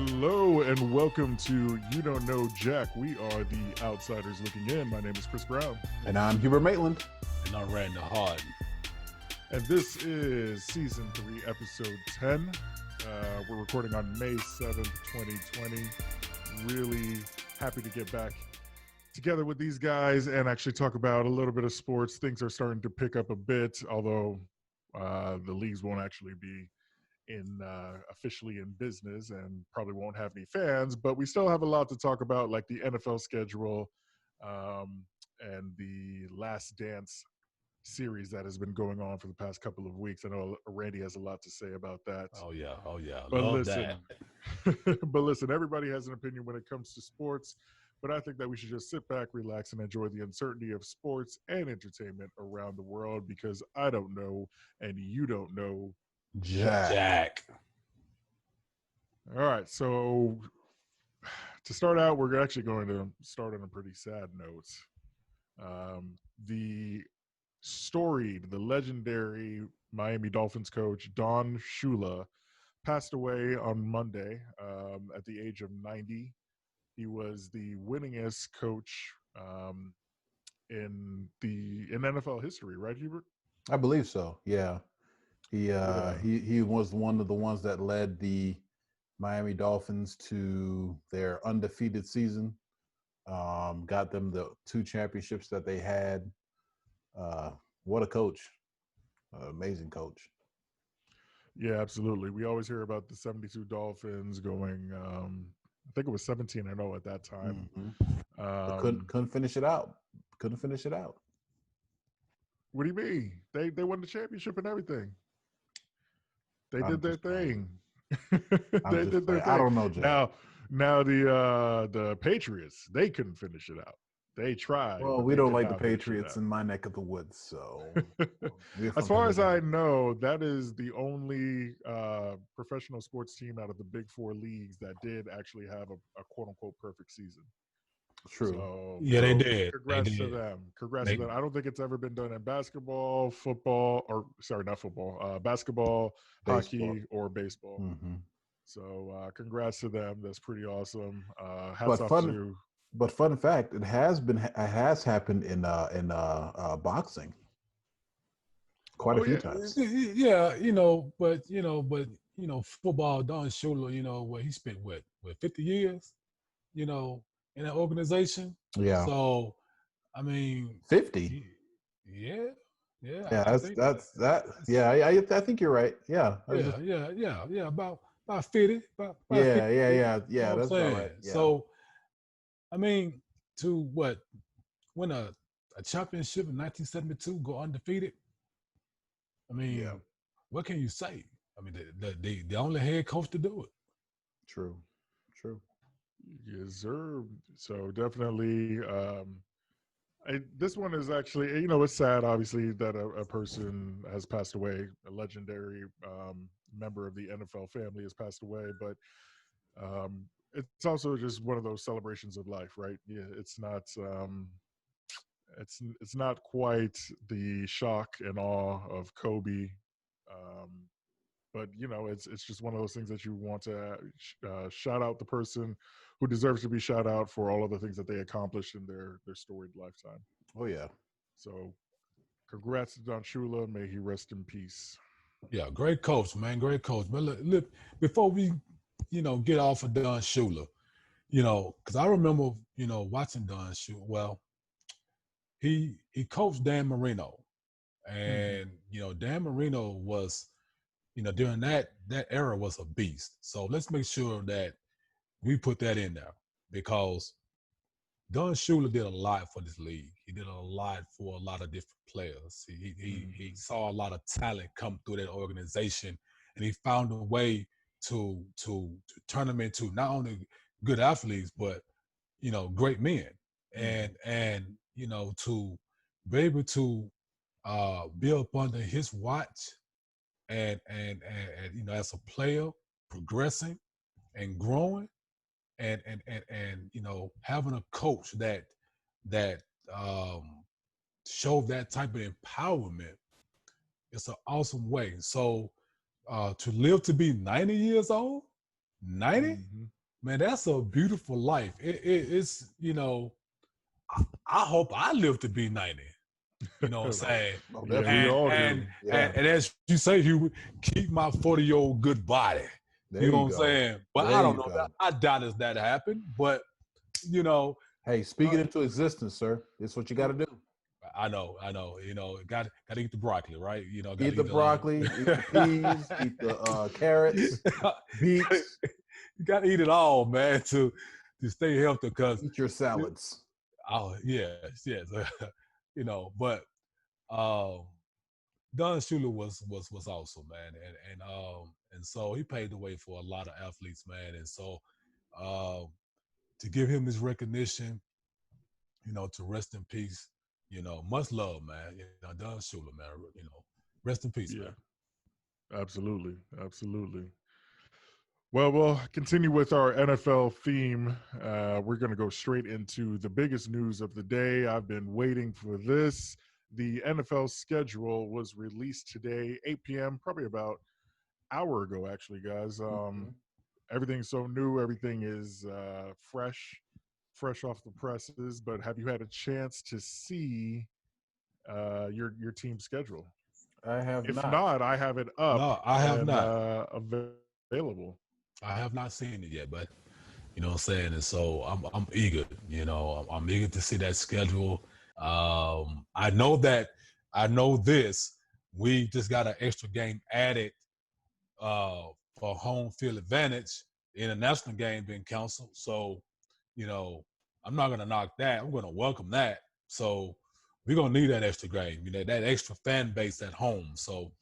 Hello and welcome to You Don't Know Jack. We are the Outsiders Looking In. My name is Chris Brown. And I'm Hubert Maitland. And I'm Randall Harden. And this is Season 3, Episode 10. We're recording on May 7th, 2020. Really happy to get back together with these guys and actually talk about a little bit of sports. Things are starting to pick up a bit, although the leagues won't actually be officially in business and probably won't have any fans, but we still have a lot to talk about, like the NFL schedule and the Last Dance series that has been going on for the past couple of weeks. I know Randy has a lot to say about that. Oh yeah. But Love listen, but listen, everybody has an opinion when it comes to sports, but I think that we should just sit back, relax, and enjoy the uncertainty of sports and entertainment around the world, because I don't know and you don't know Jack. All right, so to start out, we're actually going to start on a pretty sad note. The legendary Miami Dolphins coach Don Shula passed away on Monday at the age of 90. He was the winningest coach in NFL history, right, Hubert? I believe so. Yeah. He was one of the ones that led the Miami Dolphins to their undefeated season. Got them the 2 championships that they had. What a coach. Amazing coach. Yeah, absolutely. We always hear about the 72 Dolphins going, I think it was 17-0 at that time. Mm-hmm. Couldn't finish it out. What do you mean? They won the championship and everything. They did their thing. They did their thing. I don't know, Jack. Now the Patriots, they couldn't finish it out. They tried. Well, we don't like the Patriots in my neck of the woods, so. As far as I know, that is the only professional sports team out of the Big Four leagues that did actually have a quote-unquote perfect season. True. So, they did. Congrats to them. To them. I don't think it's ever been done in basketball, basketball, hockey, or baseball. Mm-hmm. So congrats to them. That's pretty awesome. Hats off to. But fun fact, it has happened in boxing quite a few times. Yeah, but football, Don Shula, where he spent 50 years, in that organization. Yeah. So, I mean, 50. Yeah. Yeah, I think you're right. Yeah. Yeah. About 50. About 50, yeah. That's about right. Yeah. So, I mean, to win a championship in 1972, go undefeated. I mean, what can you say? I mean, the only head coach to do it. True. Yes, sir. So definitely, this one is actually, it's sad, obviously, that a person has passed away. A legendary member of the NFL family has passed away, but it's also just one of those celebrations of life, right? Yeah, it's not quite the shock and awe of Kobe, but it's just one of those things that you want to shout out the person who deserves to be shout out for all of the things that they accomplished in their storied lifetime. Oh yeah. So congrats to Don Shula. May he rest in peace. Yeah, great coach, man. Great coach. But look, before we, get off of Don Shula, because I remember, watching Don Shula. Well, he coached Dan Marino. And, Dan Marino was, during that era was a beast. So let's make sure that we put that in there, because Don Shula did a lot for this league. He did a lot for a lot of different players. He saw a lot of talent come through that organization, and he found a way to turn them into not only good athletes, but great men, and to be able to build up under his watch, and as a player progressing and growing. And having a coach that showed that type of empowerment, it's an awesome way. So to live to be 90 years old, 90? Mhm. Man, that's a beautiful life. It's, I hope I live to be 90. You know what I'm saying? Oh, Yeah, definitely. we And all and do. Yeah. and as you say, Hubert, keep my 40-year-old good body. There You know you what I'm go. saying? But There I don't you know. go. I doubt if that happened. But you know, Hey, speak it uh, into existence, sir. It's what you got to do. I know. Got to eat the broccoli, right? Got to Eat the eat broccoli, eat the peas, eat the carrots, beets, you got to eat it all, man, to stay healthy. Because eat your salads. oh yes, but um, Don Shula was awesome, man, and so he paved the way for a lot of athletes, man, and so um, to give him his recognition, to rest in peace, much love, man. Don Shula, man, rest in peace, Yeah, man. absolutely. Absolutely. Well, we'll continue with our NFL theme. We're going to go straight into the biggest news of the day. I've been waiting for this. The NFL schedule was released today, 8 p.m., probably about an hour ago, actually, guys. Mhm. Everything's so new. Everything is fresh off the presses. But have you had a chance to see your team's schedule? I have If not. not, I have it up No, I have and not. available. I have not seen it yet, but you know what I'm saying? And so I'm eager, I'm eager to see that schedule. I know this. We just got an extra game added uh, for home field advantage. The international game being canceled. So, you know, I'm not gonna knock that. I'm gonna welcome that. So we're gonna need that extra game, that extra fan base at home. So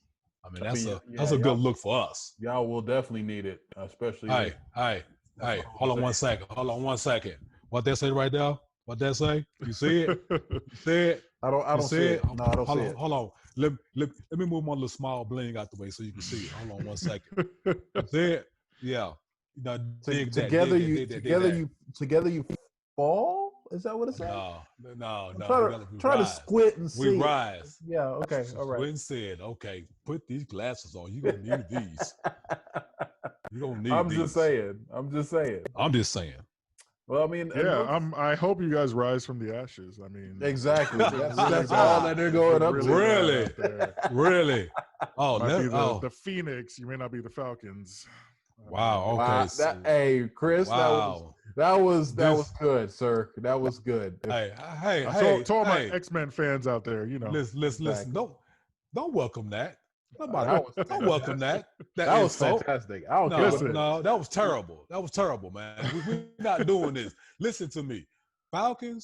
I mean I mean, that's yeah, a good look for us. y'all will definitely need it, especially with. Hey, That's hold all on one I'm second. Hold on 1 second. What they say right there? What they say? You see it? You see it? saying. I You don't see see it? it. No, I don't see Hold on, it. hold on. Let me move my little small bling out the way so you can see it. Hold on 1 second. You see it? Yeah. Dig that, Together dig that, you, dig that, dig that. together you fall. Is that what it says? No. Try We to gotta we try to rise. squint and We see it. rise. Yeah. Okay. All right. Quinn said, okay, put these glasses on. You're gonna need these. You're gonna need I'm just these. saying. I'm just saying. I'm just saying. Well, I mean, Yeah, I hope you guys rise from the ashes. I mean, exactly. it's been That's really that's all bad. that they're It's going been up really to. bad Really? out there. Really? Oh, Might be oh, the Phoenix. You may not be the Falcons. I wow. mean, Okay. Wow. Hey, Chris, Wow. that was This. good, sir. That was good. to all my Hey. X-Men fans out there, Listen. Exactly. Don't welcome that. Nobody. That was Don't welcome fantastic. that That was insult. fantastic. I don't care No, what. Listen. no, that was terrible. That was terrible, man. We're not doing this. Listen to me. Falcon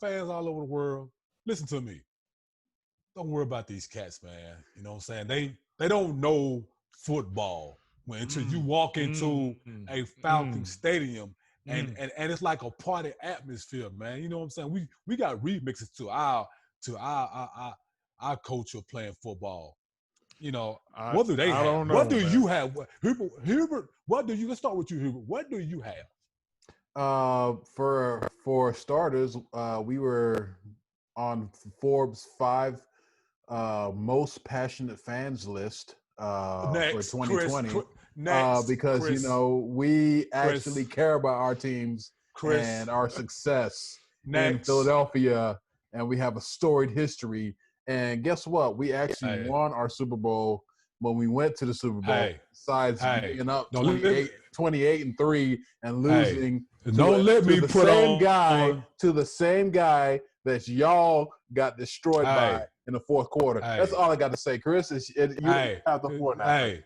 fans all over the world, listen to me. Don't worry about these cats, man. You know what I'm saying? They don't know football until you walk into a Falcon stadium and it's like a party atmosphere, man. You know what I'm saying? We got remixes to our culture playing football. What do they I have? don't What know, do man. you have? Hubert, what do you? Let's start with you, Hubert. What do you have? For starters, we were on Forbes 5 most passionate fans list for Next, Chris. 2020. Next, Because Chris. we actually Chris. care about our teams Chris. and our success in Next. Philadelphia, and we have a storied history. And guess what? We actually Hey. won our Super Bowl when we went to the Super Bowl. Besides being up 28-3 and losing to the same guy that y'all got destroyed by in the fourth quarter. That's all I got to say, Chris. You have the floor now. Hey,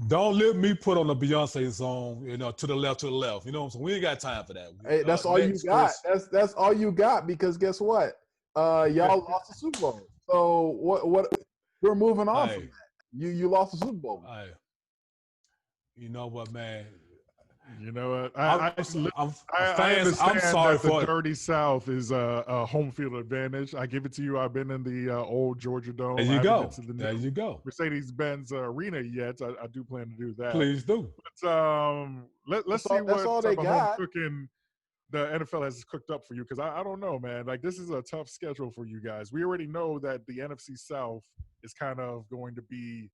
don't let me put on the Beyonce song, to the left. You know what I'm saying? We ain't got time for that. Hey, that's all you got. That's all you got, because guess what? Y'all lost the Super Bowl. So what we're moving on from that. You lost the Super Bowl. You know what, man? You know what? I understand I'm sorry that for the Dirty South is a home field advantage. I give it to you. I've been in the old Georgia Dome. There you I haven't go. been to the There you go. Mercedes-Benz Arena yet. I do plan to do that. Please do. But let's see what all they type of got. home cooking the NFL has cooked up for you, because I don't know, man. Like, this is a tough schedule for you guys. We already know that the NFC South is kind of going to be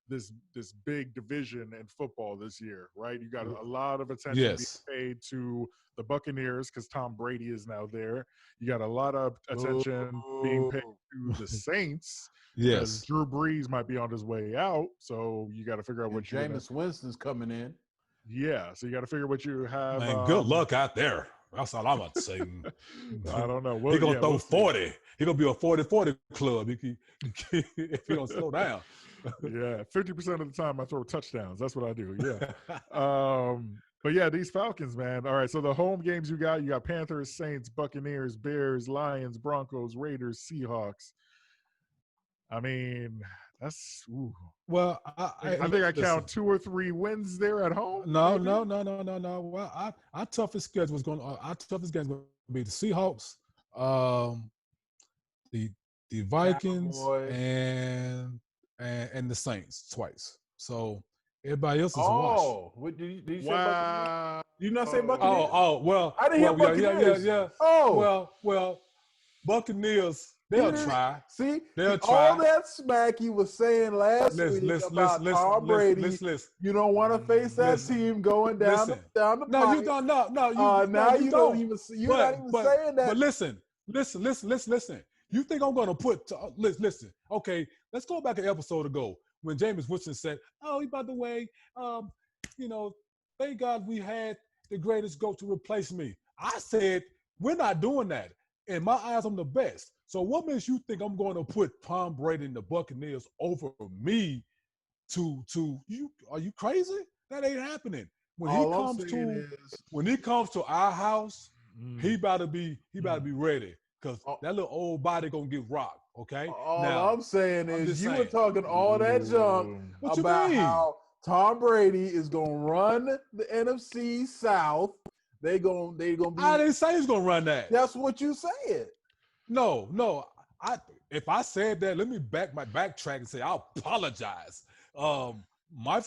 this big division in football this year, right? You got a lot of attention Yes. being paid to the Buccaneers because Tom Brady is now there. You got a lot of attention being paid to the Saints because Yes. Drew Brees might be on his way out. So you got to figure out And what you're gonna. Jameis Winston's coming in. Yeah, so you got to figure what you have. Man, good luck out there. That's all I'm about to say. I don't know. He gonna throw we'll see. 40. He gonna be a 40-40 club if he don't slow down. Yeah, 50% of the time I throw touchdowns. That's what I do. Yeah. But yeah, these Falcons, man. All right, so the home games you got Panthers, Saints, Buccaneers, Bears, Lions, Broncos, Raiders, Seahawks. I mean, that's Well, I think I count 2 or 3 wins there at home. No. maybe? Well, our toughest schedule was going. Our toughest game is going to be the Seahawks, the Vikings, Cowboys. and the Saints twice. So everybody else is a wash. Oh, what did you say? Buccaneers? Wow. Did you not say Buccaneers? Well, I didn't hear Buccaneers. Yeah. Oh, Well, Buccaneers, they'll Yeah. try. see, They'll all try. that smack you was saying last week about Tom Brady. Listen. You don't want to face that Listen. team going down Listen. down the No, pipe. you don't. No, Now you don't. don't even. You're not even saying that. But listen. You think I'm going to put? Listen. Okay, let's go back an episode ago when Jameis Winston said, "Oh, by the way, thank God we had the greatest GOAT to replace me." I said, "We're not doing that. In my eyes, I'm the best." So what makes you think I'm going to put Tom Brady and the Buccaneers over me? To you? Are you crazy? That ain't happening. When All I'm he saying comes to is, when he comes to our house, Mm. he better be ready because Oh. that little old body gonna get rocked. Okay. all now, I'm saying I'm is just you were saying. talking all that junk Ooh. What you about mean? how Tom Brady is gonna run the NFC South. They gonna be. I didn't say he's gonna run that. That's what you said. No. If I said that, let me backtrack and say I apologize. My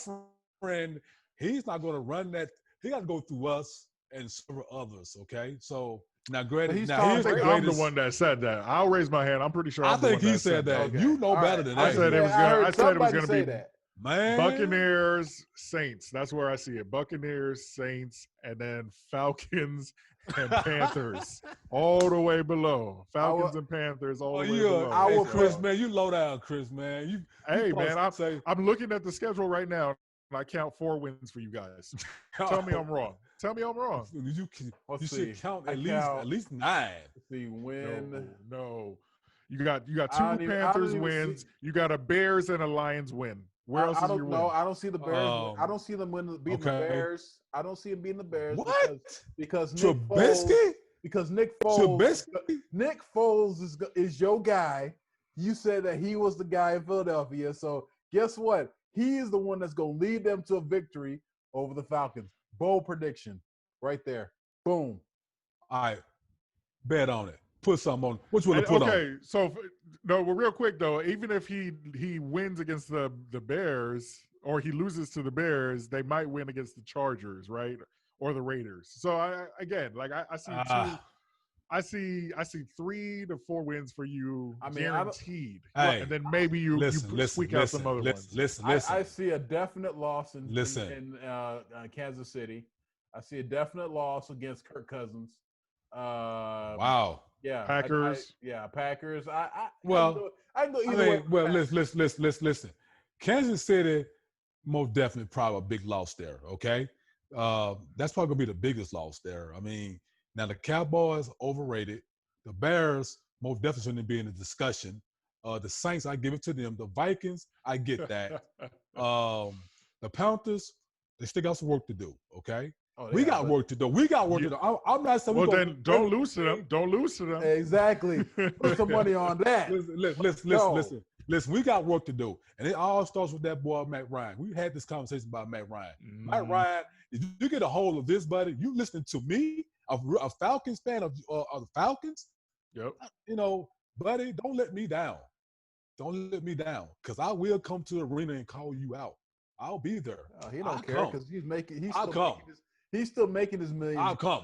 friend, he's not gonna run that. He got to go through us and several others. Okay. So now, granted, he's now Tom I he's the think Brady. I'm the greatest. one that said that. I'll raise my hand. I'm pretty sure. I I'm the think one he said that. Okay. You know All better right. than I that. said it was I gonna- heard I said it was somebody gonna say be- that. Man. Buccaneers, Saints. That's where I see it. Buccaneers, Saints, and then Falcons and Panthers all the way below. Falcons and Panthers all the way below. I will Chris, put- man, you low down, Chris, man. You Hey, supposed man, to say, I'm looking at the schedule right now, and I count 4 wins for you guys. Tell me I'm wrong. Tell me I'm wrong. You Let's should see. count I at count- least 9. Let's see, win. No. You got I 2 don't even- I don't Panthers even wins. see- You got a Bears and a Lions win. Where else I is your don't win? know. I don't see the Bears. I don't see them beating the okay. Bears. I don't see them beating the Bears. What? Because Nick Foles. Trubisky? Because Nick Foles. Trubisky? Nick Foles is your guy. You said that he was the guy in Philadelphia. So guess what? He is the one that's going to lead them to a victory over the Falcons. Bold prediction right there. Boom. All right. Bet on it. Put something on. Which one to put on? Okay, so no, well, real quick though, even if he wins against the Bears or he loses to the Bears, they might win against the Chargers, right? Or the Raiders. So I see I see 3 to 4 wins for you, I mean, I don't- guaranteed. Hey, and then maybe you squeak out some other ones. Listen. I see a definite loss in Listen. Kansas City. I see a definite loss against Kirk Cousins. Wow. Yeah, Packers. Packers. I can go I either mean, way. well, listen. Kansas City, most definitely probably a big loss there. Okay, that's probably gonna be the biggest loss there. I mean, now the Cowboys overrated. The Bears most definitely shouldn't be in the discussion. The Saints, I give it to them. The Vikings, I get that. The Panthers, they still got some work to do. Okay, we got work to do. We got work to do. I'm not saying. Well, then don't lose to them. Don't lose to them. Exactly. Put some money on that. Listen. We got work to do, and it all starts with that boy Matt Ryan. We had this conversation about Matt Ryan. Matt Ryan, if you get a hold of this, buddy, you listening to me, a Falcons fan of the Falcons. Yep. You know, buddy, don't let me down. Don't let me down, because I will come to the arena and call you out. I'll be there. He don't care because he's still making his millions. I'll come.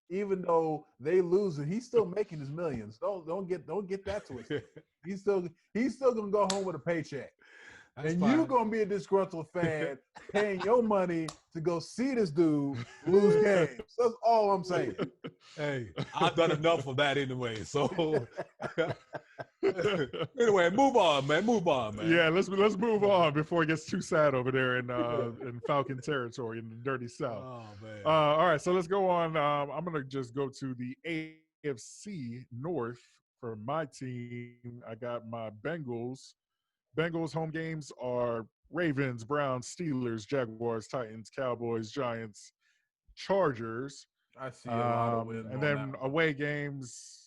Even though they losing, he's still making his millions. Don't get that twisted. He's still gonna go home with a paycheck. That's and fine. you're gonna be a disgruntled fan paying your money to go see this dude lose games. That's all I'm saying. Hey, I've done enough of that anyway. So anyway, move on, man. Move on, man. Yeah, let's move on before it gets too sad over there in Falcon territory in the dirty South. Oh man. All right, so let's go on. I'm gonna just go to the AFC North for my team. I got my Bengals. Bengals home games are Ravens, Browns, Steelers, Jaguars, Titans, Cowboys, Giants, Chargers. I see a lot of wins. And then away games.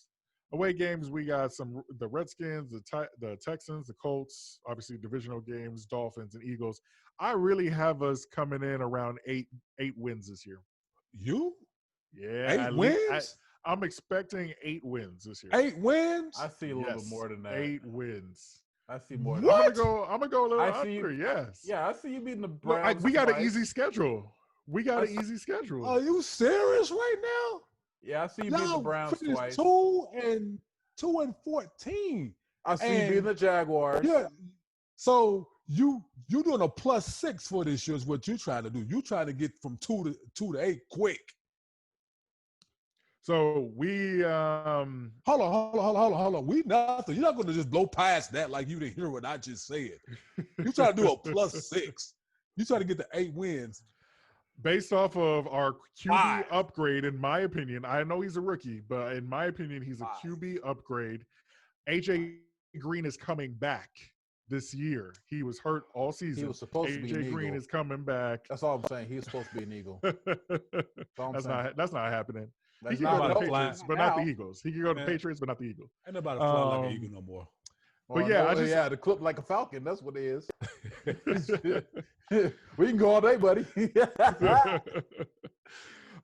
Away games, we got the Redskins, the Texans, the Colts, obviously divisional games, Dolphins and Eagles. I really have us coming in around eight wins this year. You? Yeah, 8 wins? I'm expecting 8 wins this year. 8 wins? I see a little bit more than that. 8 wins. I see more. What? I'm gonna go a little I see under. Yes. Yeah, I see you beating the Look, Browns. we got an twice. easy schedule. We got an easy schedule. Are you serious right now? Yeah, I see you beating the Browns finished twice. 2-14. I see you and- beating the Jaguars. Yeah. So you doing a +6 for this year is what you trying to do. You trying to get from 2 to 8 quick. So we Hold on. We nothing. You're not going to just blow past that like you didn't hear what I just said. You trying to do a +6. You trying to get the 8 wins. based off of our QB 5. upgrade, in my opinion, I know he's a rookie, but in my opinion, he's a 5. QB upgrade. AJ Green is coming back this year. He was hurt all season. He was supposed to be an AJ Green Eagle. is coming back. That's all I'm saying. He was supposed to be an Eagle. all I'm that's saying. not happening. That's He can go not to the a Patriots, fly. but not the Now. Eagles. He can go to the Yeah. Patriots, but not the Eagles. Ain't nobody flying like an Um, eagle no more. But yeah, I just- the clip like a falcon. That's what it is. We can go all day, buddy.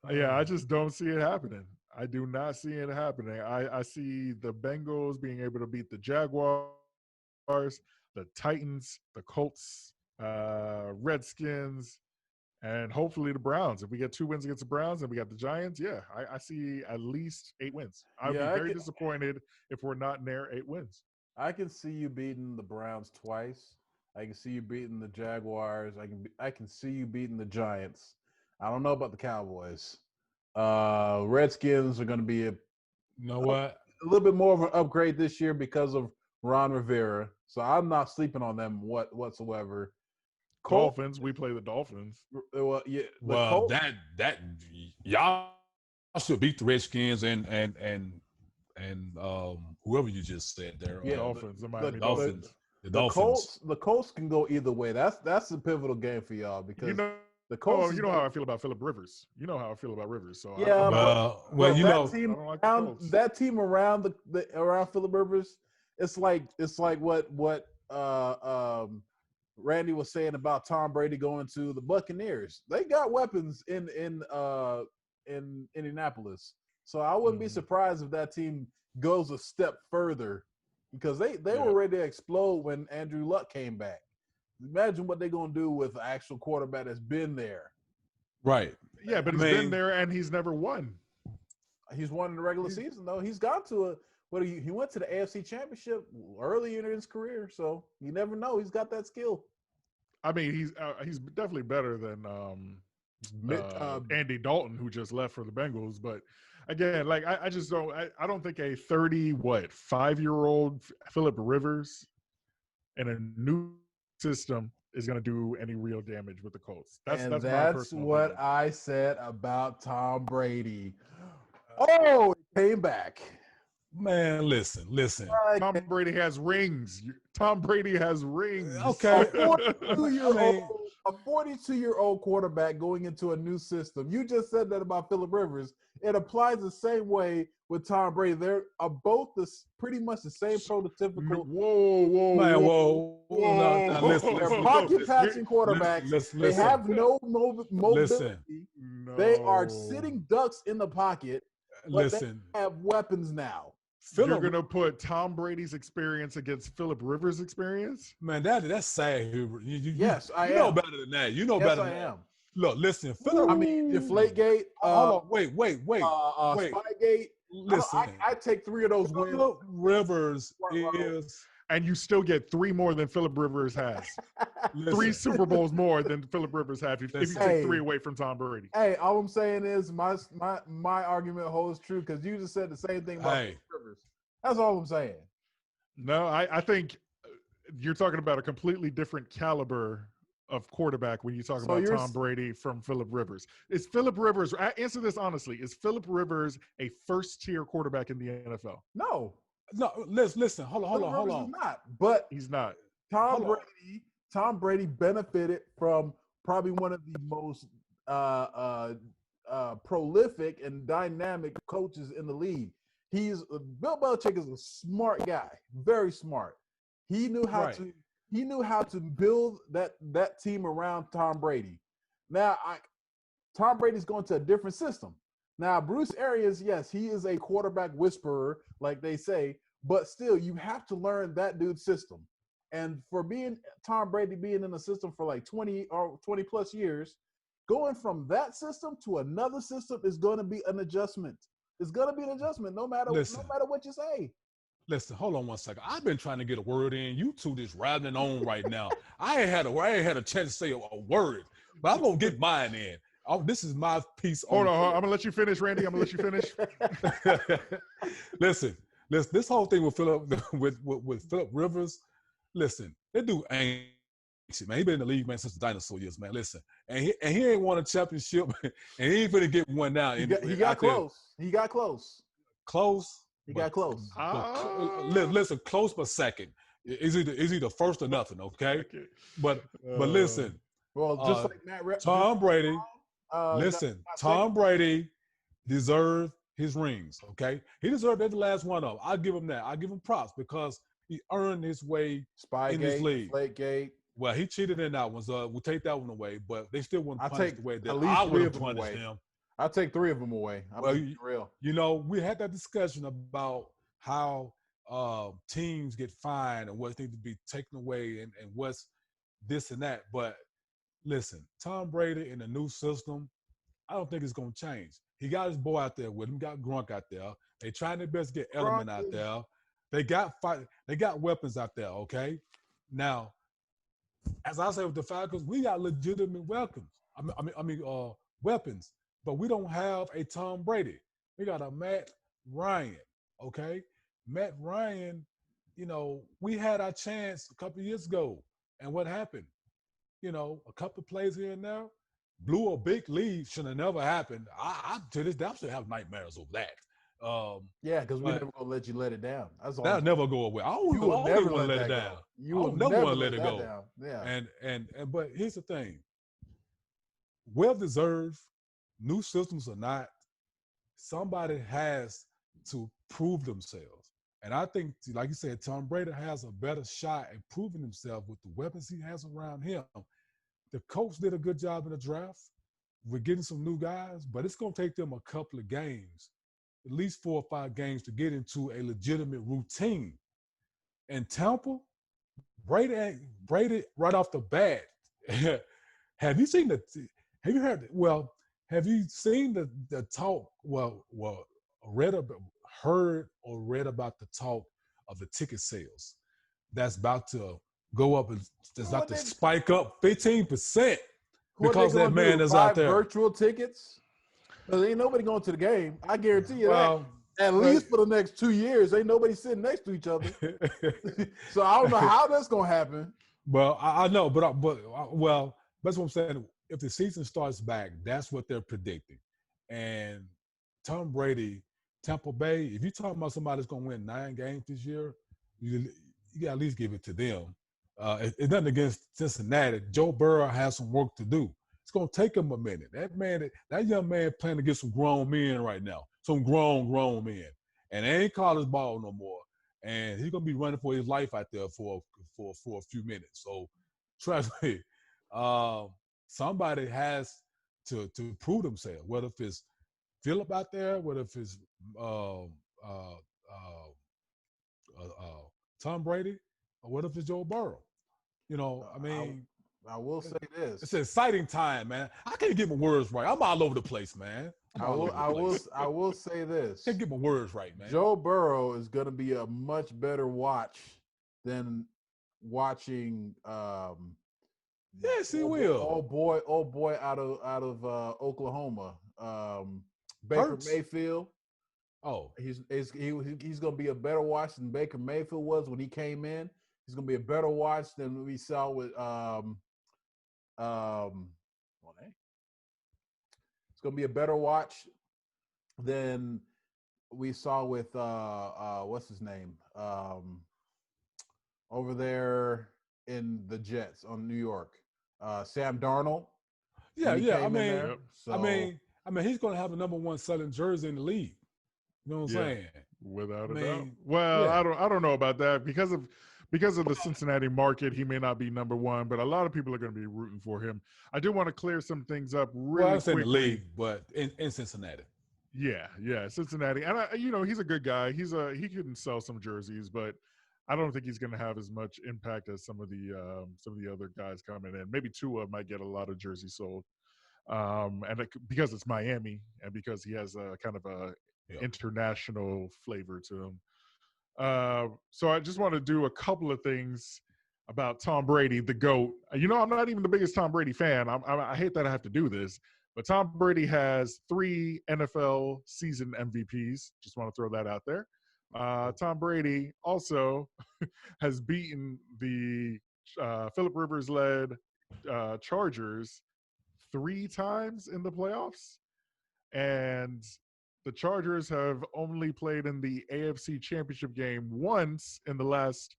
Yeah, I just don't see it happening. I do not see it happening. I see the Bengals being able to beat the Jaguars, the Titans, the Colts, Redskins, and hopefully the Browns. If we get 2 wins against the Browns and we got the Giants, yeah, I see at least 8 wins. I'd Yeah, I be very can- disappointed if we're not near 8 wins. I can see you beating the Browns twice. I can see you beating the Jaguars. I can see you beating the Giants. I don't know about the Cowboys. Redskins are going to be a You know what? little bit more of an upgrade this year because of Ron Rivera. So I'm not sleeping on them whatsoever. Colts, Dolphins, we play the Dolphins. well, yeah, the Well, Colts, that y'all should beat the Redskins and whoever you just said there. Yeah, Dolphins, the Miami Dolphins. The the Dolphins. Colts can go either way. That's a pivotal game for y'all because You know, the Colts. you know how I feel about Phillip Rivers. You know how I feel about Rivers. So Yeah, Well, you that know, team I don't like the around Colts. that team around around Phillip Rivers, it's like what Randy was saying about Tom Brady going to the Buccaneers. They got weapons in Indianapolis, so I wouldn't be Mhm. surprised if that team goes a step further because they Yeah. were ready to explode when Andrew Luck came back. Imagine what they're gonna do with an actual quarterback that's been there. right. Yeah, but I he's mean- been there and he's never won. He's won in the regular season though. He's gone to he went to the AFC Championship early in his career, so you never know. He's got that skill. I mean, he's definitely better than Andy Dalton, who just left for the Bengals. But again, like I just don't. I don't think a 5-year-old Phillip Rivers in a new system is going to do any real damage with the Colts. That's my personal what opinion. I said about Tom Brady. Oh, he came back. Man, listen. Tom Brady has rings. Tom Brady has rings. Okay. A 42-year-old quarterback going into a new system. You just said that about Phillip Rivers. It applies the same way with Tom Brady. They're both pretty much the same prototypical. Whoa. Man, whoa. No, listen. They're listen. pocket passing quarterbacks. Listen. They have no mobility. Listen. They are No. sitting ducks in the pocket. Listen. They have weapons now. You're Phillip, gonna put Tom Brady's experience against Phillip Rivers' experience? man, that's sad. Hubert. Yes, I you know am. better than that. You know Yes, better I than that. am. Look, listen, Phillip. I mean, Deflategate. Hold on, wait. Wait. Spygate. Listen, I take 3 of those wins. Phillip Rivers Right. is and you still get 3 more than Phillip Rivers has. 3 Listen, Super Bowls more than Phillip Rivers had if you Listen. take Hey. 3 away from Tom Brady. Hey, all I'm saying is my argument holds true because you just said the same thing about Hey. Rivers. That's all I'm saying. No, I think you're talking about a completely different caliber of quarterback when you talk So about you're Tom Brady from Phillip Rivers. Is Phillip Rivers, answer this honestly, is Phillip Rivers a first-tier quarterback in the NFL? No, no, listen. Hold Phillip on. Rivers is not. But He's not. Hold Tom Brady benefited from probably one of the most prolific and dynamic coaches in the league. Bill Belichick is a smart guy, very smart. He knew how Right. to build that team around Tom Brady. Now, Tom Brady's going to a different system. Now, Bruce Arians, yes, he is a quarterback whisperer, like they say, but still, you have to learn that dude's system. And for Tom Brady being in a system for like 20 or 20 plus years, going from that system to another system is going to be an adjustment. It's going to be an adjustment no matter what you say. Listen, hold on one second. I've been trying to get a word in. You two just rattling on right now. I ain't had a chance to say a word, but I'm gonna get mine in. This is my piece. Hold on. I'm gonna let you finish, Randy. I'm gonna let you finish. Listen. This whole thing with Phillip Rivers. Listen, that dude ain't shit, man. He been in the league, man, since the dinosaur years, man. Listen, and he ain't won a championship, and he ain't gonna get one now. He got close. He got close. Close. He got close. Listen, close but second. Is either first or nothing, okay? But listen. Well, just like Matt Tom Brady. Tom Brady deserved his rings, okay? He deserved every last one of them. I'll give him that. I'll give him props because he earned his way in this league. Deflategate. Well, he cheated in that one, so we'll take that one away, but they still wouldn't punish the way that at least I would 3 have of them punished away. him. I'll take 3 of them away. Well, real. You know, we had that discussion about how teams get fined and what needs to be taken away and what's this and that. But listen, Tom Brady in the new system, I don't think it's going to change. He got his boy out there with him, got Gronk out there. They trying their best to get Edelman out there. They got weapons out there, okay? Now, as I say with the Falcons, we got legitimate weapons. Weapons, but we don't have a Tom Brady. We got a Matt Ryan, okay? Matt Ryan, you know, we had our chance a couple of years ago, and what happened? You know, a couple of plays here and there, blew a big lead, should have never happened. I to this day, I still have nightmares over that. Yeah, because we're never gonna let you let it down. That'll never go away. I don't never want to let it down. You will never want to let it go. Down. Yeah. And but here's the thing. Well deserved, new systems or not, somebody has to prove themselves. And I think, like you said, Tom Brady has a better shot at proving himself with the weapons he has around him. The coach did a good job in the draft. We're getting some new guys, but it's going to take them a couple of games, at least 4 or 5 games to get into a legitimate routine. And Tampa, Brady right off the bat, have you seen have you seen the talk, heard or read about the talk of the ticket sales that's about to go up and that's about to spike up 15% because that man is out there. Virtual tickets? There ain't nobody going to the game. I guarantee you that. At least for the next 2 years, ain't nobody sitting next to each other. So I don't know how that's going to happen. Well, I know, but that's what I'm saying. If the season starts back, that's what they're predicting. And Tom Brady, Tampa Bay, if you're talking about somebody that's going to win 9 games this year, you got to at least give it to them. It's nothing against Cincinnati. Joe Burrow has some work to do. It's going to take him a minute. That young man playing to get some grown men right now, some grown men. And they ain't college ball no more. And he's going to be running for his life out there for a few minutes. So trust me, somebody has to prove themselves, whether if it's Phillip out there, whether if it's Tom Brady, or what if it's Joe Burrow? You know, I mean, I will say this: it's an exciting time, man. I can't get my words right. I'm all over the place, man. I will say this: I can't get my words right, man. Joe Burrow is going to be a much better watch than watching Yes, he old will. boy out of Oklahoma, Baker Hurts. Mayfield. Oh, He's going to be a better watch than Baker Mayfield was when he came in. He's going to be a better watch than we saw with it's going to be a better watch than we saw with what's his name over there in the Jets on New York, Sam Darnold. yeah, When he yeah. came in there. So, I mean, he's going to have the number one selling jersey in the league. You know what I'm Yeah. saying? Without I a doubt. mean, Well, yeah. I don't know about that because of the Cincinnati market. He may not be number one, but a lot of people are going to be rooting for him. I do want to clear some things up Well, really I'm saying the quickly. league, but in Cincinnati. Yeah, Cincinnati, and he's a good guy. He can sell some jerseys, but I don't think he's going to have as much impact as some of the other guys coming in. Maybe Tua might get a lot of jerseys sold, because it's Miami and because he has a kind of a international flavor to him. So I just want to do a couple of things about Tom Brady, the GOAT. I'm not even the biggest Tom Brady fan. I hate that I have to do this, but Tom Brady has 3 NFL season MVPs. Just want to throw that out there. Tom Brady also has beaten the Philip Rivers-led Chargers 3 times in the playoffs, and the Chargers have only played in the AFC Championship game once in the last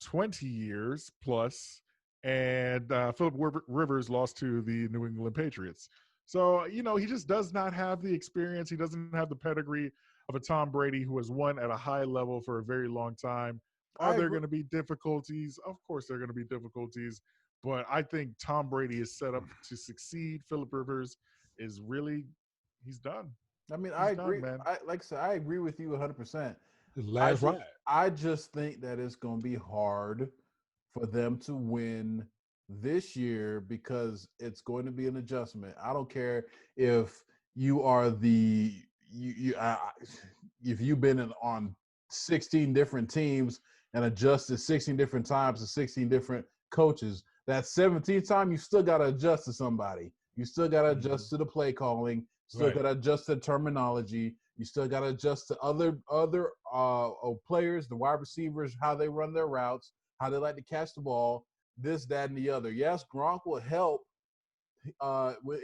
20 years plus, and Philip Rivers lost to the New England Patriots. So, he just does not have the experience. He doesn't have the pedigree of a Tom Brady who has won at a high level for a very long time. Are there going to be difficulties? Of course there are going to be difficulties, but I think Tom Brady is set up to succeed. Philip Rivers is really, he's done. I mean, He's I agree. done, man. Like I said, I agree with you 100%. His last ride. I just think that it's going to be hard for them to win this year because it's going to be an adjustment. I don't care if you are if you've been on 16 different teams and adjusted 16 different times to 16 different coaches. That 17th time, you still got to adjust to somebody. You still got to adjust to the play calling. Still got to adjust to terminology. You still got to adjust to other players, the wide receivers, how they run their routes, how they like to catch the ball, this, that, and the other. Yes, Gronk will help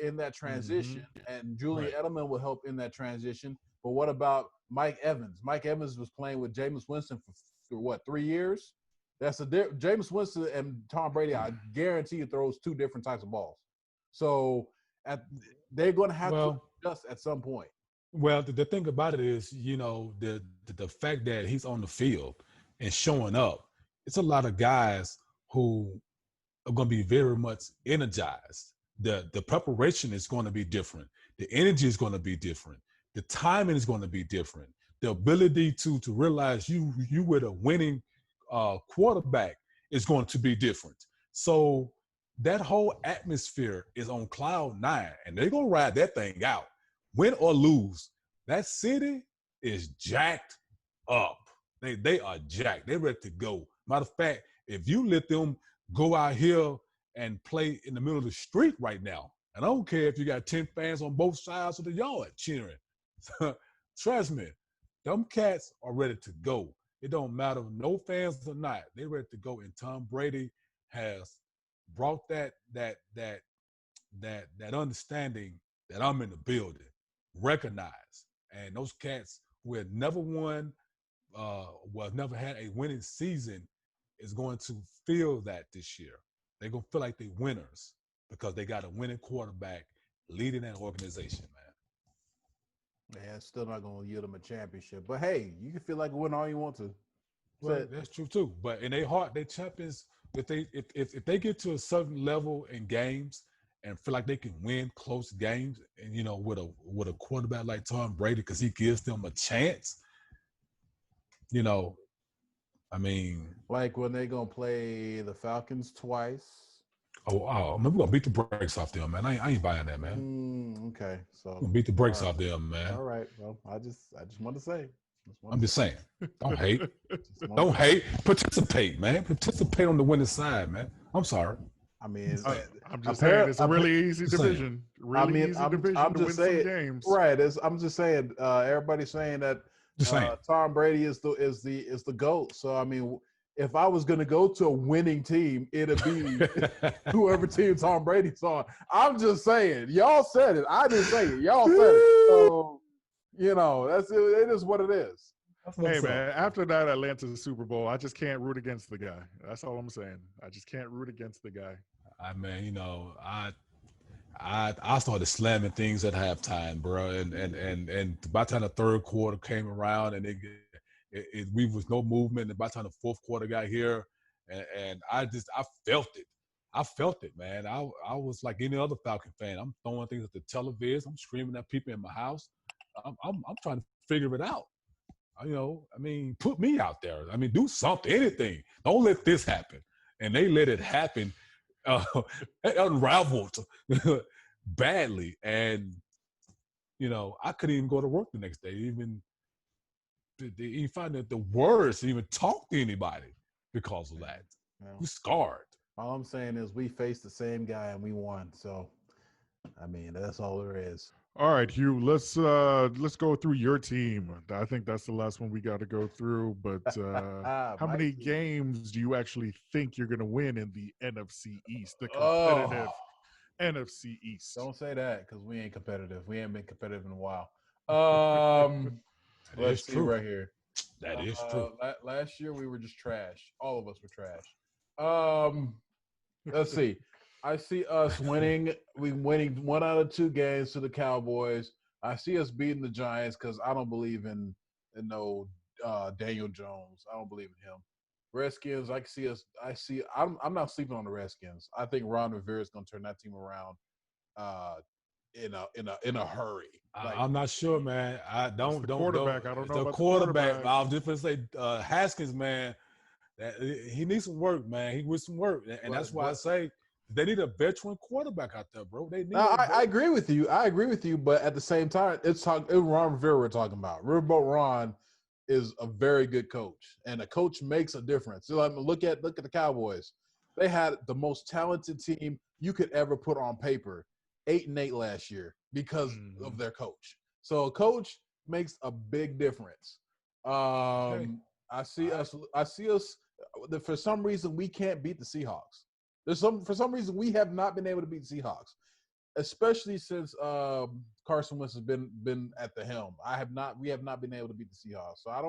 in that transition, and Julian Edelman will help in that transition. But what about Mike Evans? Mike Evans was playing with Jameis Winston for what, 3 years? That's Jameis Winston and Tom Brady, I guarantee you, throws 2 different types of balls. So they're going to have to adjust at some point. Well, the thing about it is, the fact that he's on the field and showing up, it's a lot of guys who are going to be very much energized. The preparation is going to be different. The energy is going to be different. The timing is going to be different. The ability to realize you with a winning quarterback is going to be different. So that whole atmosphere is on cloud 9, and they're going to ride that thing out. Win or lose, that city is jacked up. They are jacked. They're ready to go. Matter of fact, if you let them go out here and play in the middle of the street right now, and I don't care if you got 10 fans on both sides of the yard cheering. Trust me, them cats are ready to go. It don't matter, no fans or not. They're ready to go. And Tom Brady has brought that understanding that I'm in the building, recognized. And those cats who had never won, never had a winning season, is going to feel that this year. They're going to feel like they're winners because they got a winning quarterback leading that organization, man. Yeah, it's still not going to yield them a championship. But, hey, you can feel like a winner all you want to. Well, that's true, too. But in their heart, they champions. If they get to a certain level in games and feel like they can win close games, and with a quarterback like Tom Brady, because he gives them a chance, I mean, like when they're gonna play the Falcons twice. Oh, man, we're gonna beat the brakes off them, man. I ain't buying that, man. Okay, so we're gonna beat the brakes off them, man. All right, well, I just want to say. I'm just saying. Don't hate. Don't hate. Participate, man. Participate on the winning side, man. I'm sorry. I mean, I'm just saying it's a really easy Just saying. division. Really easy division I'm to just win saying, some games. right? I'm just saying. Everybody's saying that Just saying. Tom Brady is the GOAT. So I mean, if I was going to go to a winning team, it'd be whoever team Tom Brady's on. I'm just saying. Y'all said it. I didn't say it. Y'all said it. So that's it. It is what it is. Hey man, after that Atlanta Super Bowl, I just can't root against the guy. That's all I'm saying. I just can't root against the guy. I mean, I started slamming things at halftime, bro, and by the time the third quarter came around, and we was no movement, and by the time the fourth quarter got here, and I felt it. I felt it, man. I was like any other Falcon fan. I'm throwing things at the television. I'm screaming at people in my house. I'm trying to figure it out. I mean, put me out there. I mean, do something, anything. Don't let this happen. And they let it happen. It unraveled badly. And, I couldn't even go to work the next day. Even find that the words to even talk to anybody because of that. We're scarred. All I'm saying is we faced the same guy and we won. So, I mean, that's all there is. All right, Hugh, let's go through your team. I think that's the last one we got to go through. But how many games do you actually think you're going to win in the NFC East, the competitive NFC East? Don't say that because we ain't competitive. We ain't been competitive in a while. Let's see right here. That is true. Last year we were just trash. All of us were trash. Let's see. I see us winning. We winning 1 out of 2 games to the Cowboys. I see us beating the Giants because I don't believe in Daniel Jones. I don't believe in him. Redskins. I'm not sleeping on the Redskins. I think Ron Rivera is going to turn that team around in a hurry. I'm not sure, man. I don't quarterback. I don't know the about quarterback. The quarterback. I was just going to say Haskins, man. He needs some work, man. He needs some work, and that's why I say. They need a veteran quarterback out there, bro. They need. I agree with you. But at the same time, it's Ron Rivera we're talking about. Riverboat Ron is a very good coach, and a coach makes a difference. So, look at the Cowboys. They had the most talented team you could ever put on paper, 8-8 last year because of their coach. So, a coach makes a big difference. I see us. For some reason, we can't beat the Seahawks. For some reason we have not been able to beat the Seahawks, especially since Carson Wentz has been at the helm. We have not been able to beat the Seahawks. So I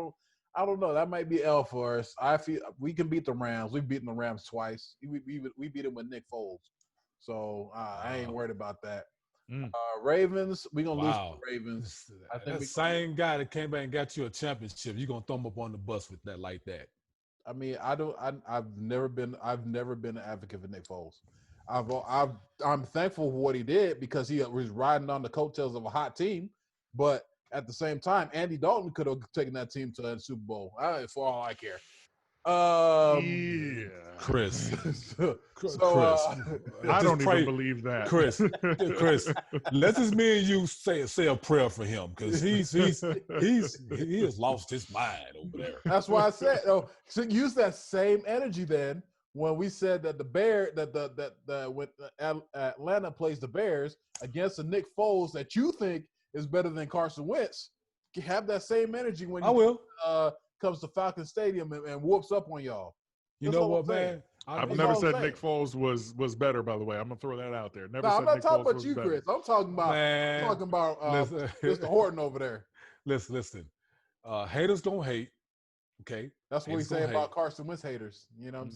don't know. That might be L for us. I feel we can beat the Rams. We've beaten the Rams twice. We beat them with Nick Foles. So I ain't worried about that. Ravens, we're gonna lose to the Ravens. I think the same guy that came back and got you a championship, you're gonna throw him up on the bus with that like that. I mean, I've never been an advocate for Nick Foles. I'm thankful for what he did because he was riding on the coattails of a hot team. But at the same time, Andy Dalton could have taken that team to the Super Bowl. For all I care. Chris. I don't even believe that. Chris, let's just me and you say a prayer for him because he has lost his mind over there. That's why I said, so use that same energy then when we said that when Atlanta plays the Bears against the Nick Foles that you think is better than Carson Wentz. Have that same energy when comes to Falcon Stadium and whoops up on y'all. You know what, man? I've never said Nick Foles was better, by the way. I'm going to throw that out there. I'm not talking about you, Chris. I'm talking about Mr. Horton over there. Listen. Haters going to hate, okay? That's what we say about Carson Wentz haters. You know what I'm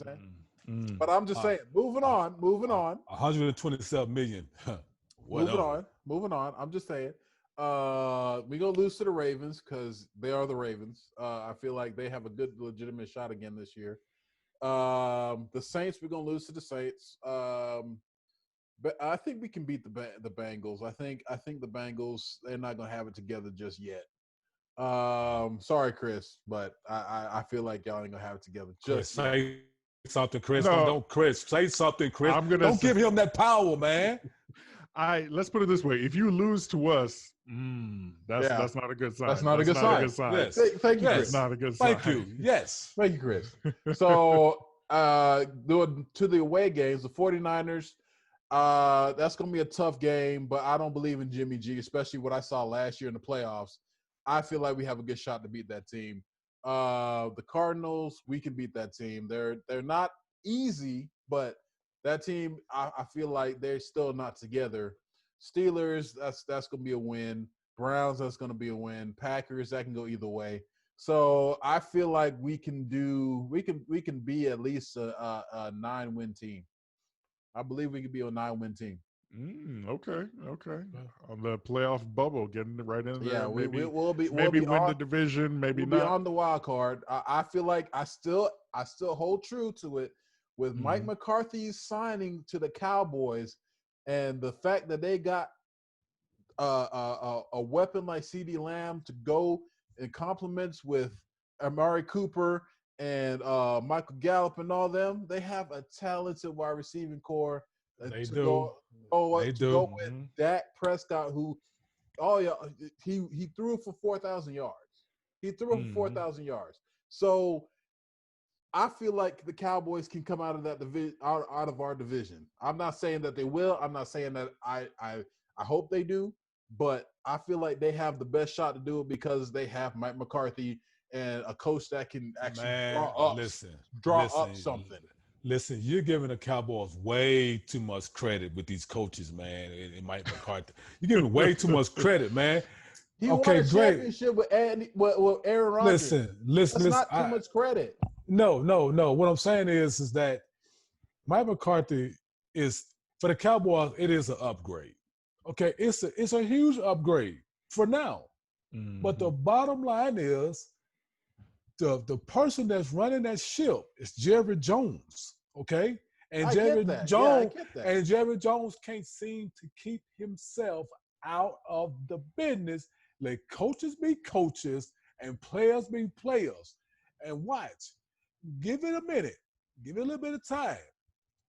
saying? But I'm just saying, moving on. 127 million. Moving on. I'm just saying. We're going to lose to the Ravens because they are the Ravens. I feel like they have a good, legitimate shot again this year. The Saints, we're going to lose to the Saints. But I think we can beat the Bengals. I think the Bengals, they're not going to have it together just yet. Sorry, Chris, but I feel like y'all ain't going to have it together just yet. Say something, Chris. No. Don't, Chris. Say something, Chris. Don't give him that power, man. Let's put it this way. If you lose to us, That's not a good sign. That's not a good not sign. a good sign. Yes. Thank you, Yes. Chris. That's not a good sign. Thank you. Yes. Thank you, Chris. So, doing to the away games, the 49ers, that's going to be a tough game, but I don't believe in Jimmy G, especially what I saw last year in the playoffs. I feel like we have a good shot to beat that team. The Cardinals, we can beat that team. They're not easy, but that team, I feel like they're still not together. Steelers, that's going to be a win. Browns, that's going to be a win. Packers, that can go either way. So I feel like we can be at least a 9-win team. I believe we can be a 9-win team. Okay. On the playoff bubble, getting right in there. Yeah, maybe we'll be win on, the division, maybe we'll not. be on the wild card. I feel like I still hold true to it with Mike McCarthy's signing to the Cowboys, and the fact that they got a weapon like CeeDee Lamb to go in compliments with Amari Cooper and Michael Gallup and all them. They have a talented wide receiving core. They to do. Go with Dak Prescott, who, he threw for 4,000 yards. He threw for 4,000 yards. So I feel like the Cowboys can come out of that division, out of our division. I'm not saying that they will. I'm not saying that I hope they do, but I feel like they have the best shot to do it because they have Mike McCarthy and a coach that can actually draw up something. Listen, you're giving the Cowboys way too much credit with these coaches, man, and Mike McCarthy. You're giving way too much credit, man. He won a championship with Aaron Rodgers. Listen. That's not too much credit. No. What I'm saying is that Mike McCarthy is, for the Cowboys, it is an upgrade. Okay, it's a huge upgrade for now. But the bottom line is the person that's running that ship is Jerry Jones. Okay? And Jerry Jones can't seem to keep himself out of the business. Let coaches be coaches and players be players. And watch. Give it a minute. Give it a little bit of time.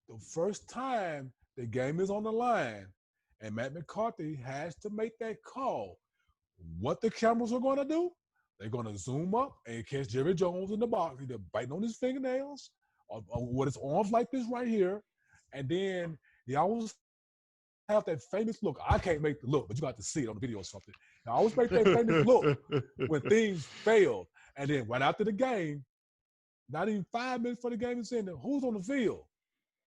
The first time the game is on the line and Matt McCarthy has to make that call, what the cameras are going to do, they're going to zoom up and catch Jerry Jones in the box, either biting on his fingernails or with his arms like this right here. And then he always have that famous look. I can't make the look, but you got to see it on the video or something. I always make that famous look when things fail. And then right after the game, not even 5 minutes for the game is ended, who's on the field?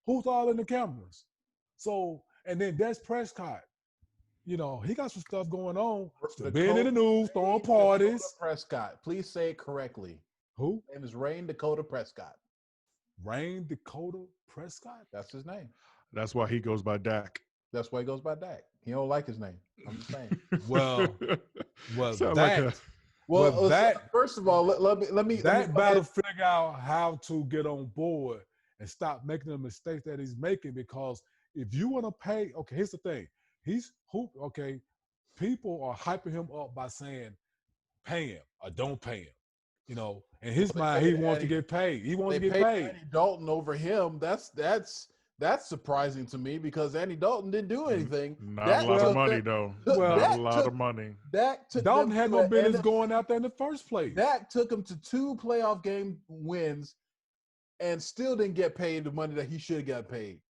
Who's all in the cameras? So, and then Des Prescott, he got some stuff going on. Being in the news, throwing parties. Prescott, please say it correctly. Who? His name is Rain Dakota Prescott. Rain Dakota Prescott? That's his name. That's why he goes by Dak. That's why he goes by Dak. He don't like his name. I'm just saying. First of all, let me better figure out how to get on board and stop making the mistakes that he's making, because if you want to pay, okay, here's the thing. People are hyping him up by saying pay him or don't pay him. In his mind, he wants to get paid. He wants to get paid. Andy Dalton over him. That's surprising to me because Andy Dalton didn't do anything. Not a lot of money, though. Not a lot of money. Dalton had no business going out there in the first place. Dak took him to 2 playoff game wins and still didn't get paid the money that he should have got paid.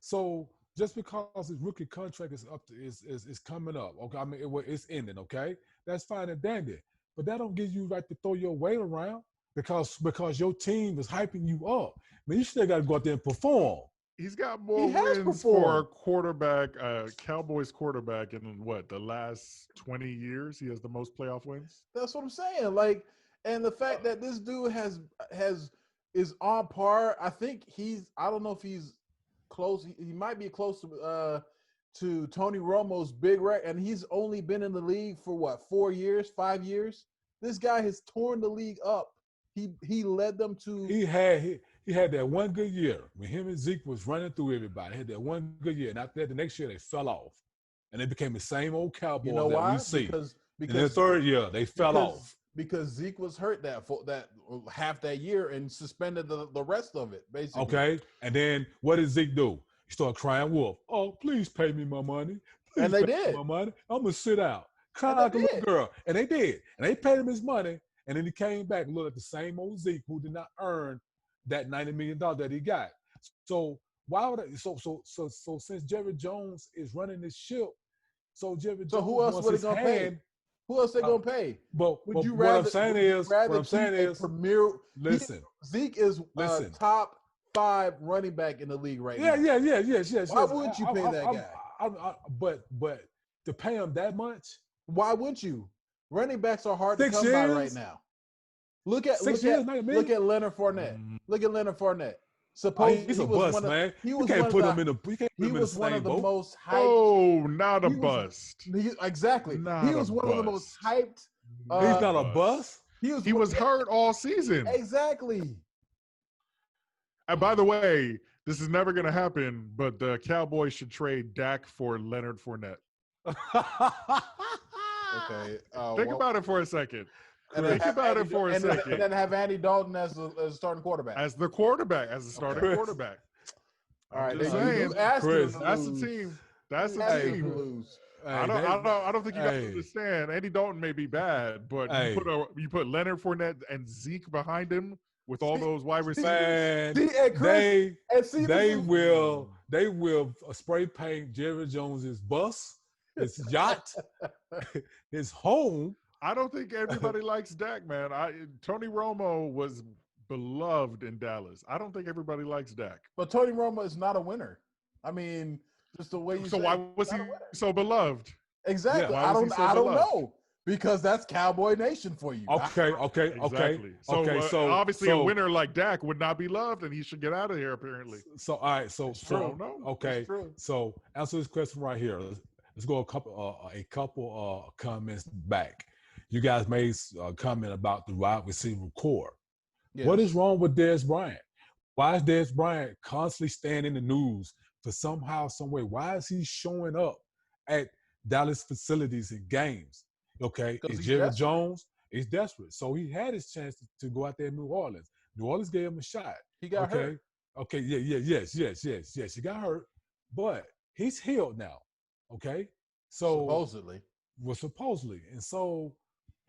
So just because his rookie contract is coming up, okay, I mean it's ending, okay, that's fine and dandy, but that don't give you right to throw your weight around because your team is hyping you up. I mean, you still got to go out there and perform. He's got more wins for a quarterback, Cowboys quarterback, in the last 20 years. He has the most playoff wins. That's what I'm saying. And the fact that this dude is on par. I think I don't know if he's close. He might be close to Tony Romo's big record, and he's only been in the league for 4 years, 5 years. This guy has torn the league up. He led them to. He had that one good year when him and Zeke was running through everybody. He had that one good year, and after that, the next year they fell off, and they became the same old Cowboys that we see. Because in their third year, they fell off because Zeke was hurt that half that year and suspended the rest of it, basically. Okay, and then what did Zeke do? He started crying wolf. Oh, please pay me my money. And they pay did. my money. I'm gonna sit out, cry And they like a little did. girl, and they did. And they paid him his money, and then he came back and looked at the same old Zeke who did not earn that $90 million that he got. So why would I, so since Jerry Jones is running this ship, so Jerry So Jones who else wants would he his gonna pay? hand. Who else they gonna pay? But Would you what rather? I'm saying would you is, rather what I'm saying keep a is, premier. listen, Zeke is listen. top 5 running back in the league right Yeah, now. yes. Why would you pay that guy? But to pay him that much, Why wouldn't you? Running backs are hard to 6 come by right years? now. Look at 6 years, $90 look million? at Leonard Fournette. Look at Leonard Fournette. Oh, Supposedly he's he a was bust, one of man. he You was can't one put of him the in the you can't put he him in the was one same of the boat. most hyped. Oh, not a He was- bust. Exactly. Not He a was one of the most bust. hyped. He's not a bust. He was hurt all season. Exactly. And by the way, this is never going to happen, but the Cowboys should trade Dak for Leonard Fournette. Okay. Think about it for a second. And then Think have about it Andy- for a and then- second. And then have Andy Dalton as a starting quarterback. As the quarterback, as the starting Okay. quarterback. All right. I'm just then you saying, asking Chris, him to that's lose. the team. That's You the asking him to team. lose. I don't think you guys understand. Andy Dalton may be bad, but Hey. you put Leonard Fournette and Zeke behind him with all See- those wide receivers. Man, See, and Chris, and see, they this is- will spray paint Jerry Jones's bus, his yacht, his home. I don't think everybody likes Dak, man. Tony Romo was beloved in Dallas. I don't think everybody likes Dak. But Tony Romo is not a winner. I mean, just the way you. So say why it, was not he a winner. so beloved? Exactly. why I was he don't. so I don't beloved? know because that's Cowboy Nation for you. Okay. Exactly. So obviously a winner like Dak would not be loved, and he should get out of here. Apparently. So all right. So It's true. No. okay. It's true. So answer this question right here. Let's go a couple comments back. You guys made a comment about the wide receiver core. Yes. What is wrong with Dez Bryant? Why is Dez Bryant constantly staying in the news for somehow, some way? Why is he showing up at Dallas facilities and games? Okay, Because is he's Jerry desperate. Jones is desperate, so he had his chance to go out there in New Orleans. New Orleans gave him a shot. He got okay, hurt. okay, yes. He got hurt, but he's healed now. Okay, so Supposedly. well, supposedly, and so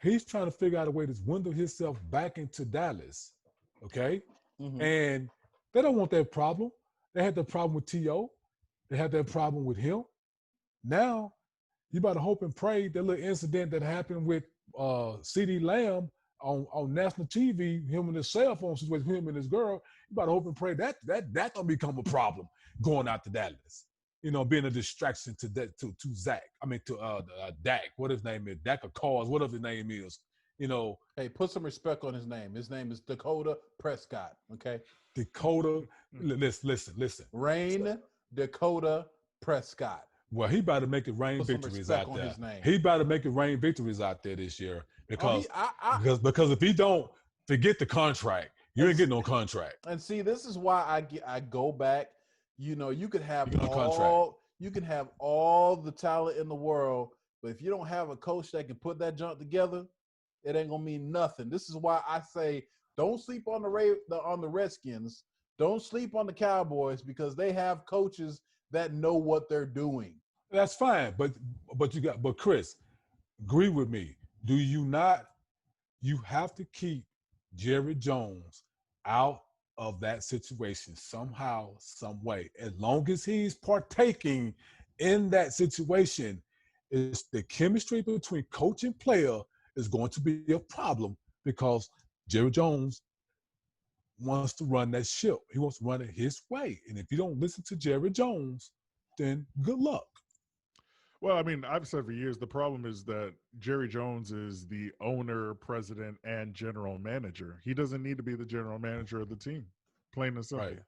he's trying to figure out a way to window himself back into Dallas. Okay. Mhm. And they don't want that problem. They had that problem with T.O. They had that problem with him. Now, you better hope and pray that little incident that happened with C.D. Lamb on national TV, him and his cell phone situation, him and his girl, you better hope and pray that don't become a problem going out to Dallas. You know, being a distraction to Zach. I mean, to Dak. What his name is? Dak or Cause, whatever his name is. You know, Hey, put some respect on his name. His name is Dakota Prescott. Okay. Dakota. Listen. Rain Dakota Prescott. Well, he about to make it rain Put some victories respect out on there. his name. He about to make it rain victories out there this year because I- because if he don't forget the contract, you ain't getting no contract. And see, this is why I go back. You know, you could have You get a contract. all the talent in the world, but if you don't have a coach that can put that junk together, it ain't gonna mean nothing. This is why I say don't sleep on the Redskins. Don't sleep on the Cowboys because they have coaches that know what they're doing. That's fine, but Chris, agree with me. Do you not? You have to keep Jerry Jones out of that situation somehow, some way. As long as he's partaking in that situation, it's the chemistry between coach and player is going to be a problem because Jerry Jones wants to run that ship. He wants to run it his way. And if you don't listen to Jerry Jones, then good luck. Well, I mean, I've said for years the problem is that Jerry Jones is the owner, president, and general manager. He doesn't need to be the general manager of the team. Plain and simple. Right.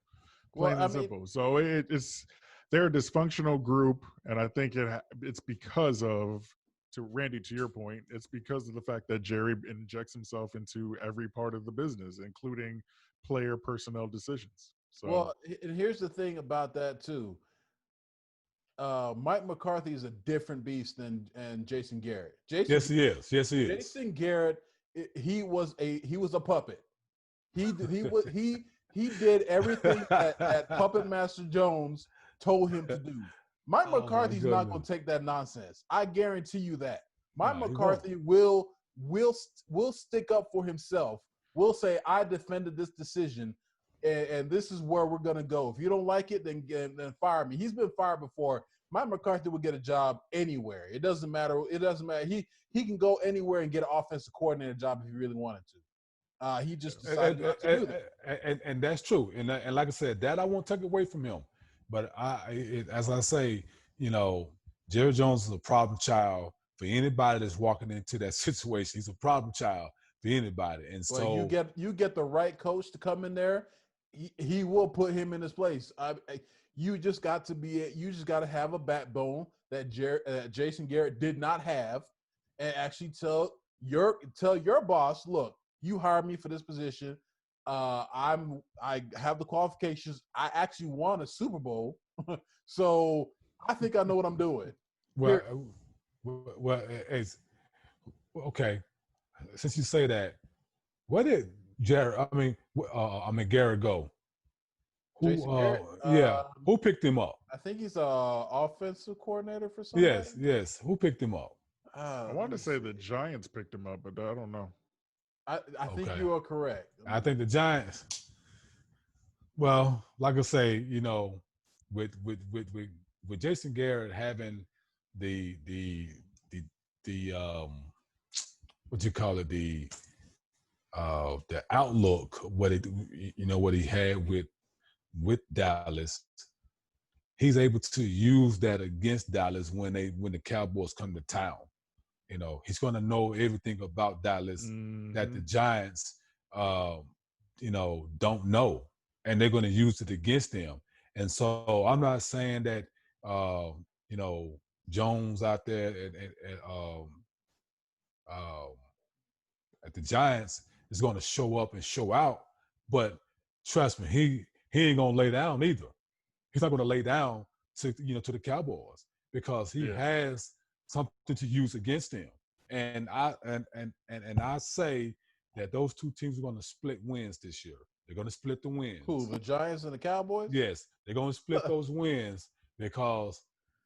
Plain and simple. So it's they're a dysfunctional group, and I think it's because of, to Randy, to your point, it's because of the fact that Jerry injects himself into every part of the business, including player personnel decisions. So, Well, and here's the thing about that too. Mike McCarthy is a different beast than Jason Garrett. Yes, he is. Jason Garrett, he was a puppet. He did everything that Puppet Master Jones told him to do. Mike Oh my McCarthy's not going goodness. to take that nonsense. I guarantee you that. Mike No, he won't. McCarthy will stick up for himself. Will say, I defended this decision, and this is where we're going to go. If you don't like it, then fire me. He's been fired before. Mike McCarthy would get a job anywhere. It doesn't matter. It doesn't matter. He can go anywhere and get an offensive coordinator job if he really wanted to. He just decided not to do that. And that's true. And like I said, that I won't take away from him. But as I say, Jerry Jones is a problem child for anybody that's walking into that situation. He's a problem child for anybody. And Well, so you get the right coach to come in there, he will put him in his place. You just got to have a backbone that Jason Garrett did not have, and actually tell your boss, look, you hired me for this position. I have the qualifications. I actually won a Super Bowl, so I think I know what I'm doing. It's okay. Since you say that, where did Garrett go? Jason Garrett? Who picked him up? I think he's a offensive coordinator for somebody. Yes. Who picked him up? I wanted to say the Giants picked him up, but I don't know. I think you are correct. I think the Giants. Well, like I say, with Jason Garrett having the what you call it, the outlook, what he had with Dallas, he's able to use that against Dallas when the Cowboys come to town. He's going to know everything about Dallas that the Giants, don't know, and they're going to use it against them. And so I'm not saying that, Jones out there at the Giants is going to show up and show out, but trust me, he ain't going to lay down either. He's not going to lay down to the Cowboys because he has something to use against him. And I say that those two teams are going to split wins this year. They're going to split the wins. Who, the Giants and the Cowboys? Yes, they're going to split those wins because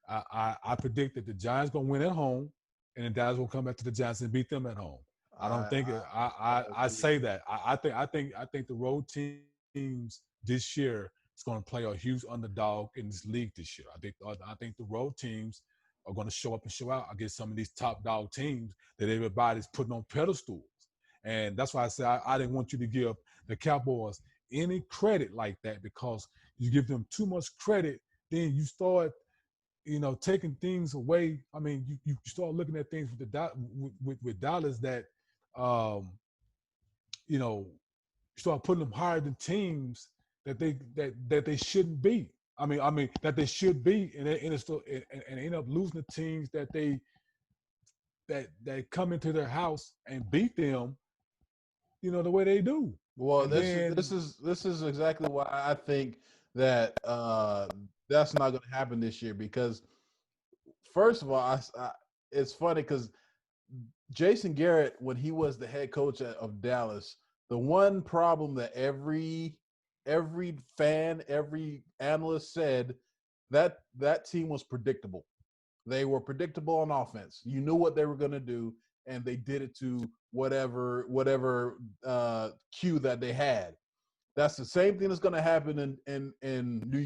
I predict that the Giants going to win at home, and the Dallas will come back to the Giants and beat them at home. I don't think it. I say that. I think the road teams this year is going to play a huge underdog in this league this year. I think the road teams are going to show up and show out against some of these top dog teams that everybody's putting on pedestals. And that's why I say I didn't want you to give the Cowboys any credit like that, because you give them too much credit, then you start, taking things away. I mean, you start looking at things with Dallas that, you start putting them higher than teams that they shouldn't be. I mean that they should be, and end up losing the teams that come into their house and beat them, the way they do. Well, this is exactly why I think that that's not going to happen this year, because first of all, it's funny because Jason Garrett, when he was the head coach of Dallas, the one problem that every fan, every analyst said, that team was predictable. They were predictable on offense. You knew what they were going to do, and they did it to whatever cue that they had. That's the same thing that's going to happen in New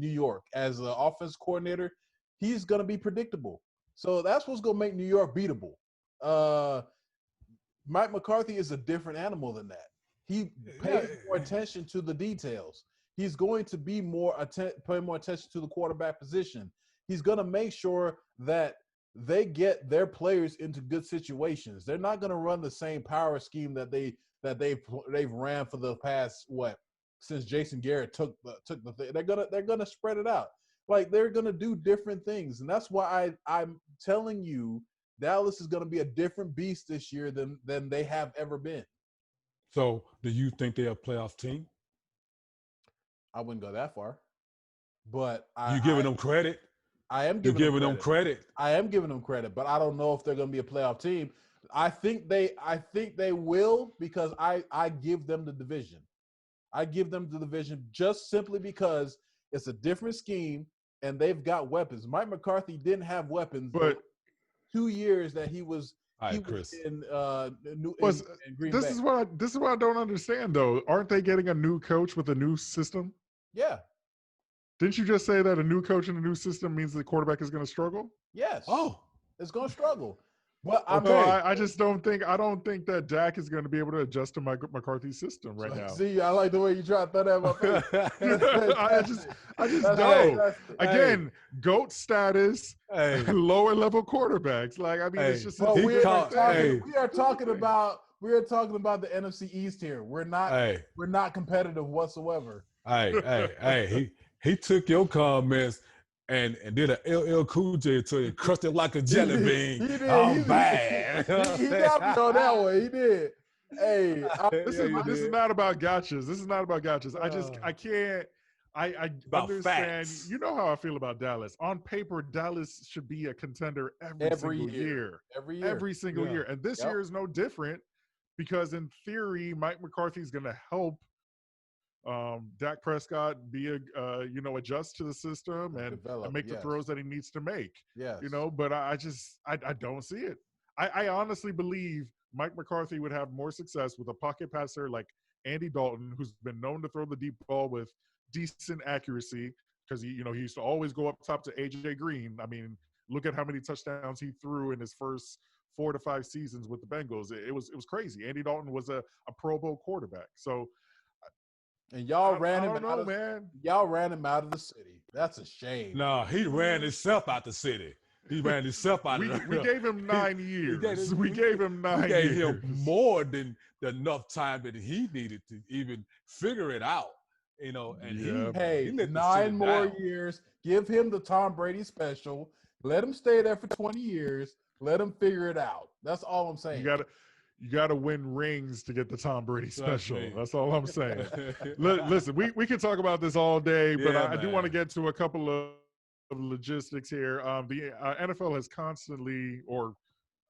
York. As an offense coordinator, he's going to be predictable. So that's what's going to make New York beatable. Mike McCarthy is a different animal than that. He pays more attention to the details. He's going to be pay more attention to the quarterback position. He's going to make sure that they get their players into good situations. They're not going to run the same power scheme that they've ran for the past since Jason Garrett took the thing. They're gonna spread it out. Like, they're gonna do different things, and that's why I'm telling you, Dallas is gonna be a different beast this year than they have ever been. So, do you think they're a playoff team? I wouldn't go that far, but you giving them credit? I am giving them credit. I am giving them credit, but I don't know if they're going to be a playoff team. I think they will, because I give them the division. I give them the division just simply because it's a different scheme. and they've got weapons. Mike McCarthy didn't have weapons, But 2 years that he was All right, Chris. in Green this Bay. is what I don't understand though. Aren't they getting a new coach with a new system? Yeah. Didn't you just say that a new coach in a new system means the quarterback is going to struggle? Yes. Oh, It's going to struggle. But No, I just don't think that Dak is going to be able to adjust to Mike McCarthy's system right now. See, I like the way you try to throw that in my face. I just That's- don't. that's- Again, GOAT status, hey, lower level quarterbacks. Like, I mean, it's Hey, just But He we are caught- hey. talking about the NFC East here. We're hey, not competitive whatsoever. hey. He took your comments and did a LL Cool J to it, crushed it like a jelly bean. He did. I'm He- bad. He got me on that one. He did. Hey, this is not about gotchas. This is not about gotchas. I can't. I About understand. facts. You know how I feel about Dallas. On paper, Dallas should be a contender every single year. Every single Yeah. year. And this Yep. year is no different because in theory, Mike McCarthy is going to help Dak Prescott be adjust to the system and Develop, make the yes. throws that he needs to make. Yes. But I don't see it. I honestly believe Mike McCarthy would have more success with a pocket passer like Andy Dalton, who's been known to throw the deep ball with decent accuracy because he used to always go up top to AJ Green. I mean, look at how many touchdowns he threw in his first 4 to 5 seasons with the Bengals. It was crazy. Andy Dalton was a Pro Bowl quarterback. So And y'all I ran him don't out know, of man. y'all ran him out of the city. That's a shame. No, he ran himself out the city. He ran himself out We of we gave him 9 years. We gave him 9 We gave years. him more than enough time that he needed to even figure it out. And Yeah. Hey, he let the 9 city more down. years. Give him the Tom Brady special. Let him stay there for 20 years. Let him figure it out. That's all I'm saying. You gotta win rings to get the Tom Brady Trust special. me. That's all I'm saying. Listen, we can talk about this all day, but Yeah, I do want to man. get to a couple of logistics here. The NFL has constantly, or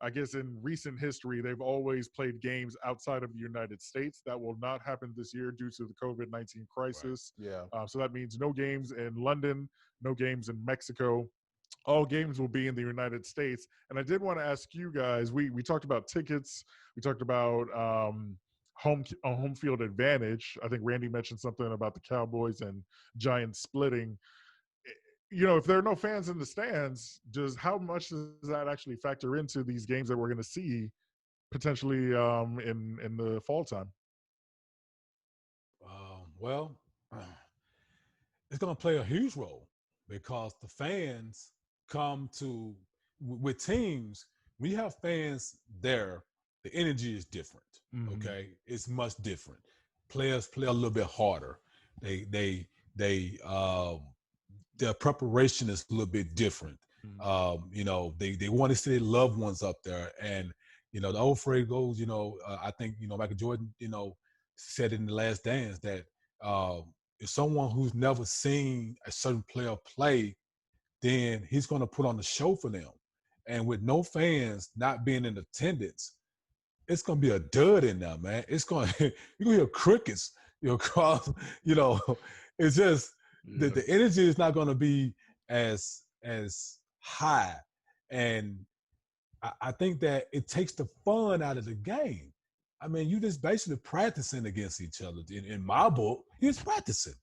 I guess in recent history, they've always played games outside of the United States. That will not happen this year due to the COVID-19 crisis. Yeah. So that means no games in London, no games in Mexico. All games will be in the United States. And I did want to ask you guys, we talked about tickets. We talked about home field advantage. I think Randy mentioned something about the Cowboys and Giants splitting. If there are no fans in the stands, how much does that actually factor into these games that we're going to see potentially in the fall time? Well, it's going to play a huge role because the fans come to with teams. We have fans there. The energy is different. Mhm. Okay, it's much different. Players play a little bit harder. Their preparation is a little bit different. They want to see their loved ones up there, and the old phrase goes. I think Michael Jordan said in The Last Dance that if someone who's never seen a certain player play, then he's going to put on the show for them. And with no fans not being in attendance, it's going to be a dud in there, man. It's going you're going to hear crickets, across, it's just the energy is not going to be as high. And I think that it takes the fun out of the game. I mean, you just basically practicing against each other. In my book, you're just practicing.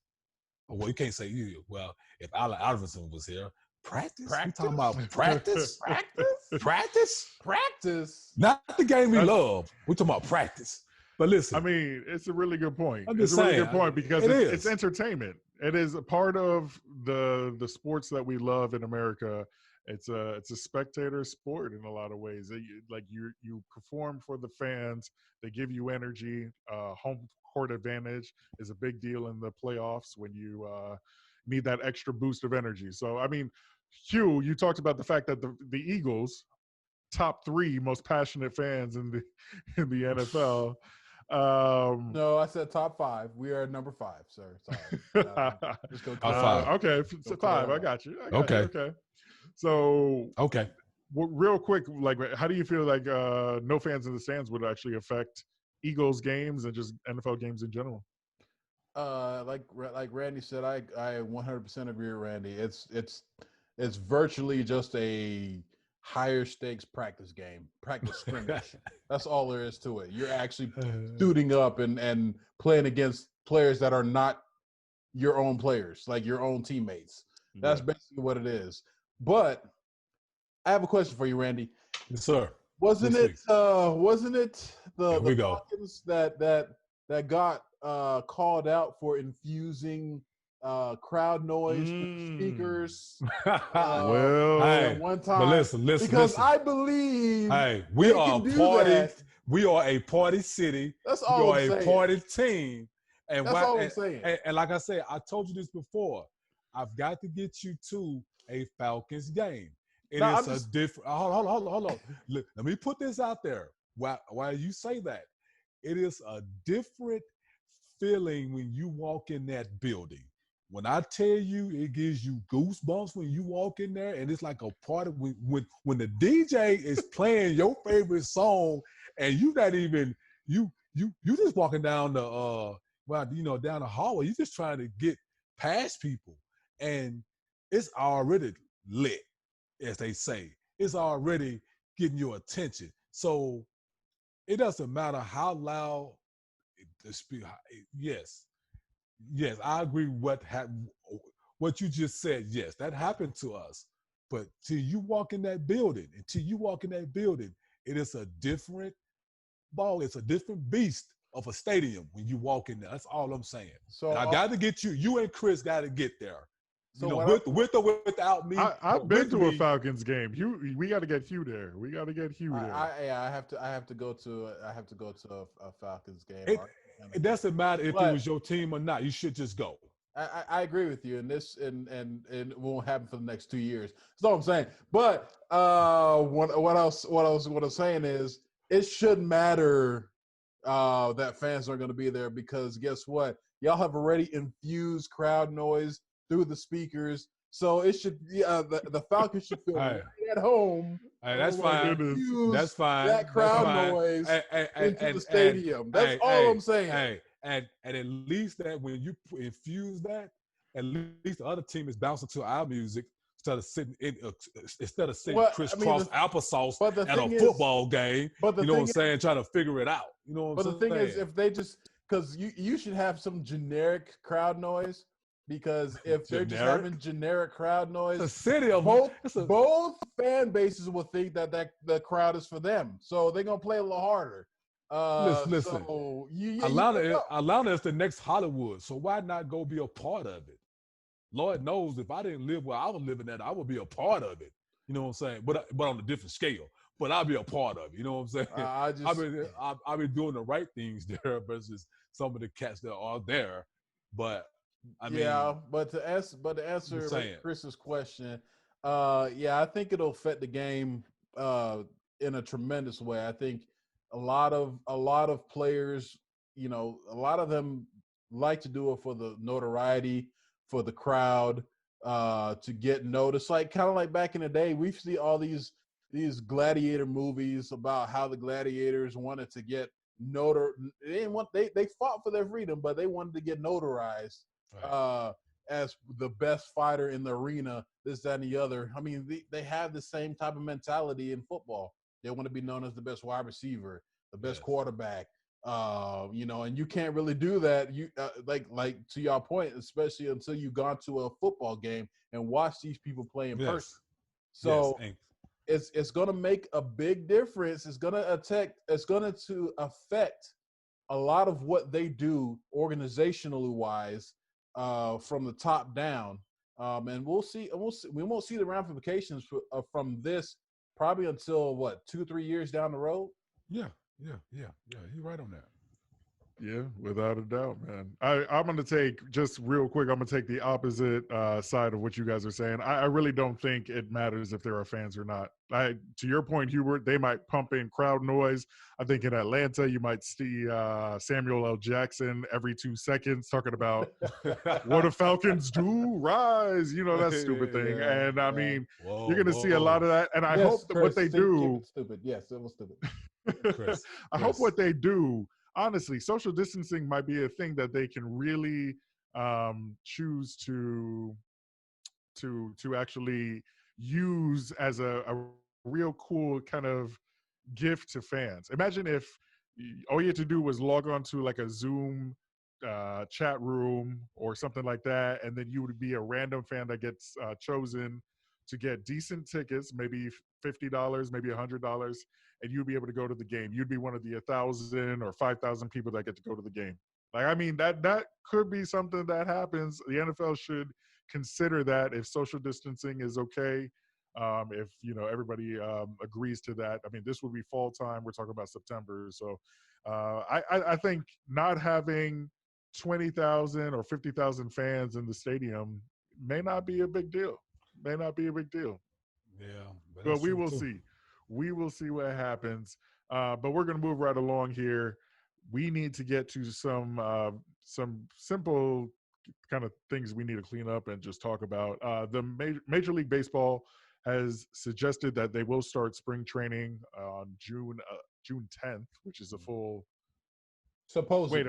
Well, you can't say if Allen Iverson was here, practice? We talking about practice? Practice? Not the game we love. We're talking about practice. But listen. I mean, it's a really good point. I'm It's just a really saying, good point because it it's is. entertainment. It is a part of the sports that we love in America. It's a spectator sport in a lot of ways. You perform for the fans. They give you energy. Home court advantage is a big deal in the playoffs when you need that extra boost of energy. So, I mean, Hugh, you talked about the fact that the Eagles, top 3 most passionate fans in the NFL. No, I said top 5. We are number 5, sir. Sorry. Just go Top 5. Okay, so 5. I got you. Okay. So, okay. Real quick, how do you feel like no fans in the stands would actually affect Eagles games and just NFL games in general? Like Randy said, I 100% agree with Randy. It's virtually just a higher stakes practice game, practice scrimmage. That's all there is to it. You're actually suiting up and playing against players that are not your own players, like your own teammates. That's basically what it is. But I have a question for you, Randy. Yes, sir. Wasn't it Here we the go. Falcons that got called out for infusing crowd noise with speakers Well, at one time? But listen, because I believe we they are can a do party. that. We are a party city. That's We all are I'm a saying. party team. And That's all I'm saying. And like I said, I told you this before. I've got to get you to a Falcons game. It No, is a different. Hold on. Let me put this out there. While you say that, it is a different feeling when you walk in that building. When I tell you, it gives you goosebumps when you walk in there, and it's like a party. When the DJ is playing your favorite song, and you not even you just walking down the down the hallway. You're just trying to get past people, and it's already lit, as they say. It's already getting your attention. So it doesn't matter how loud the speaker. Yes, I agree. What you just said, yes, that happened to us. But till you walk in that building, it is a different ball. It's a different beast of a stadium when you walk in there. That's all I'm saying. So and I got to get you. You and Chris got to get there. So with or without me. I've been to a Falcons game. We got to get Hugh there. We got to get Hugh there. I have to go to a Falcons game. It doesn't matter if it was your team or not. You should just go. I agree with you, and it won't happen for the next 2 years. That's all I'm saying. But what I'm saying is, it shouldn't matter that fans aren't going to be there, because guess what? Y'all have already infused crowd noise through the speakers, so it should. The Falcons should feel right at home. Hey, that's fine. That's fine. That crowd noise into the stadium. That's all I'm saying. Hey, and at least that when you infuse that, at least the other team is bouncing to our music instead of sitting crisscross applesauce at a football game. But you know what I'm saying? Trying to figure it out. You know what I'm saying? But the thing is, if they just, because you should have some generic crowd noise. Because if they're just having generic crowd noise, it's a city of both fan bases will think that the crowd is for them, so they're gonna play a little harder. Listen. So Atlanta is the next Hollywood, so why not go be a part of it? Lord knows, if I didn't live where I was living at, I would be a part of it. You know what I'm saying? But on a different scale. But I'll be a part of it. You know what I'm saying? I've been doing the right things there versus some of the cats that are there, but. But to answer Chris's question, I think it'll affect the game in a tremendous way. I think a lot of players, a lot of them like to do it for the notoriety, for the crowd, to get noticed. Like kind of like back in the day, we see all these gladiator movies about how the gladiators wanted to get they fought for their freedom, but they wanted to get notarized. As the best fighter in the arena, this, that, and the other. I mean, they have the same type of mentality in football. They want to be known as the best wide receiver, the best quarterback. And you can't really do that. You like to your point, especially until you've gone to a football game and watch these people play in person. So it's going to make a big difference. It's going to affect a lot of what they do organizationally wise. From the top down, and we'll see. We won't see the ramifications from this probably until 2-3 years down the road. Yeah. You're right on that. Yeah, without a doubt, man. I'm going to take, just real quick, I'm going to take the opposite side of what you guys are saying. I really don't think it matters if there are fans or not. To your point, Hubert, they might pump in crowd noise. I think in Atlanta, you might see Samuel L. Jackson every 2 seconds talking about what do Falcons do? Rise, that stupid thing. And I mean, you're going to see a lot of that. And I hope that what they do. Stupid. Yes, it was stupid. I hope what they do honestly, social distancing might be a thing that they can really choose to actually use as a real cool kind of gift to fans. Imagine if all you had to do was log on to like a Zoom chat room or something like that, and then you would be a random fan that gets chosen to get decent tickets, maybe $50, maybe $100, and you'd be able to go to the game. You'd be one of the 1,000 or 5,000 people that get to go to the game. Like, I mean, that could be something that happens. The NFL should consider that if social distancing is okay. If everybody agrees to that. I mean, this would be fall time. We're talking about September, so I think not having 20,000 or 50,000 fans in the stadium may not be a big deal. May not be a big deal. Yeah, but But that's we true will too. see. We will see what happens. But we're going to move right along here. We need to get to some simple kind of things we need to clean up and just talk about. The Major League Baseball has suggested that they will start spring training on June 10th, which is a full. Wait, Supposedly,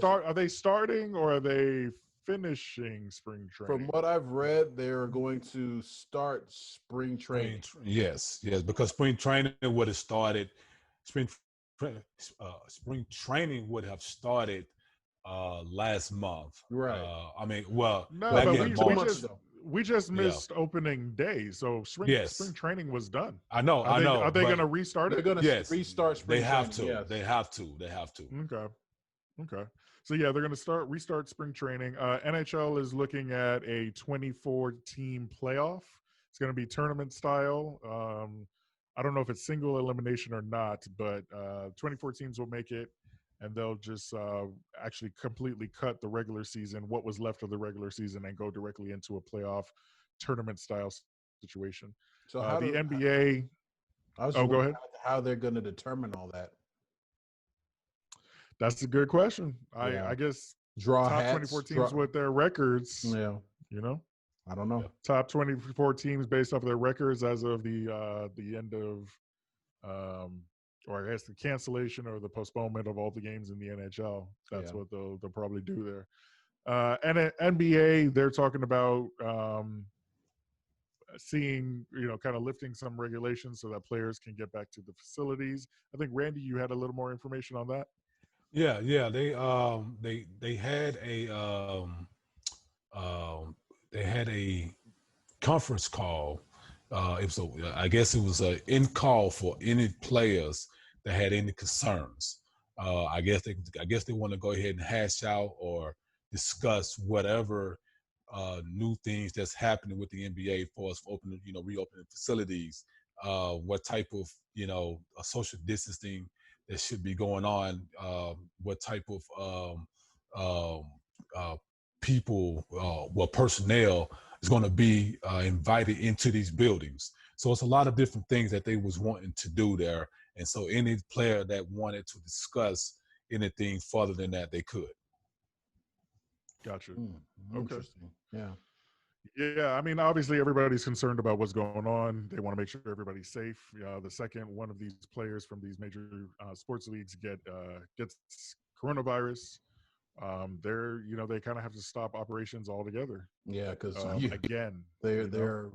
are they starting or are they finishing spring from training? what I've read, they're going to start spring training. Yes, because spring training would have started. Spring spring training would have started last month. Right. I mean, well, No, But back but in we two we March. months just ago. we just Yeah. missed opening day, so spring Yes, training was done. I know, Are they but going to restart They're it? going to yes, restart they spring have training. to. Yes. They have to. They have to. Okay. Okay. So yeah, they're going to restart spring training. NHL is looking at a 24 team playoff. It's going to be tournament style. I don't know if it's single elimination or not, but 24 teams will make it, and they'll just actually completely cut the regular season, what was left of the regular season, and go directly into a playoff tournament style situation. So The NBA. I was Oh, just go wondering ahead. how they're going to determine all that. That's a good question. Yeah. I guess Draw top hats. 24 teams with their records, Yeah. you know, I don't know. Yeah. top 24 teams based off of their records as of the end of, or I guess the cancellation or the postponement of all the games in the NHL. That's what they'll probably do there. And at NBA, they're talking about seeing, kind of lifting some regulations so that players can get back to the facilities. I think, Randy, you had a little more information on that. Yeah. They had they had a conference call. I guess it was a in call for any players that had any concerns. I guess they want to go ahead and hash out or discuss whatever new things that's happening with the NBA for us opening, reopening facilities. What type of a social distancing that should be going on? What type of people, personnel is going to be invited into these buildings. So it's a lot of different things that they was wanting to do there. And so any player that wanted to discuss anything further than that, they could. Gotcha. Interesting. Yeah. Yeah, I mean, obviously everybody's concerned about what's going on. They want to make sure everybody's safe. The second one of these players from these major sports leagues gets coronavirus, they kind of have to stop operations altogether. Yeah, because again, they're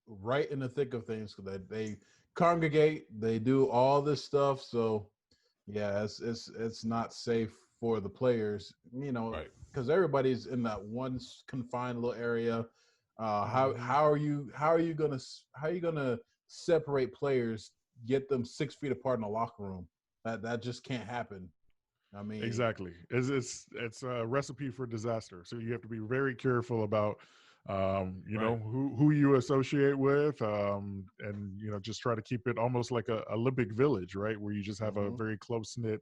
right in the thick of things because they congregate, they do all this stuff. So yeah, it's not safe for the players, Right. because everybody's in that one confined little area. How are you gonna separate players, get them 6 feet apart in a locker room? That just can't happen. I mean, exactly. It's a recipe for disaster. So you have to be very careful about, who you associate with, and just try to keep it almost like a Olympic village, right, where you just have a very close knit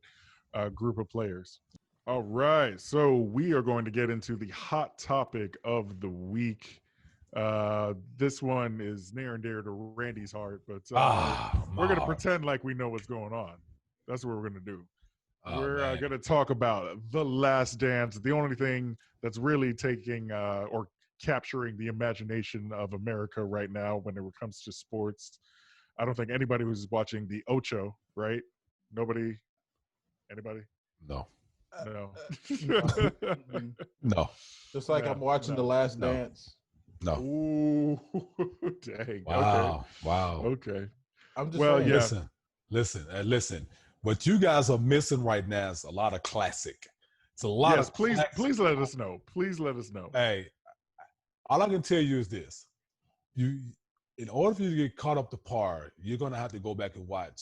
group of players. All right, so we are going to get into the hot topic of the week. This one is near and dear to Randy's heart, but we're going to pretend like we know what's going on. That's what we're going to do. We're going to talk about The Last Dance, the only thing that's really taking or capturing the imagination of America right now when it comes to sports. I don't think anybody was watching the Ocho, right? Nobody. Anybody? No. No. Mm-mm. No. Just like No, I'm watching no, The Last no. Dance. No. Ooh, dang. Okay. Wow. Wow. Okay. I'm just Well, saying. yeah. Listen. What you guys are missing right now is a lot of classic. It's a lot Yes, of please, classic. please let us know. Please let us know. Hey, all I can tell you is this: in order for you to get caught up to par, you're gonna have to go back and watch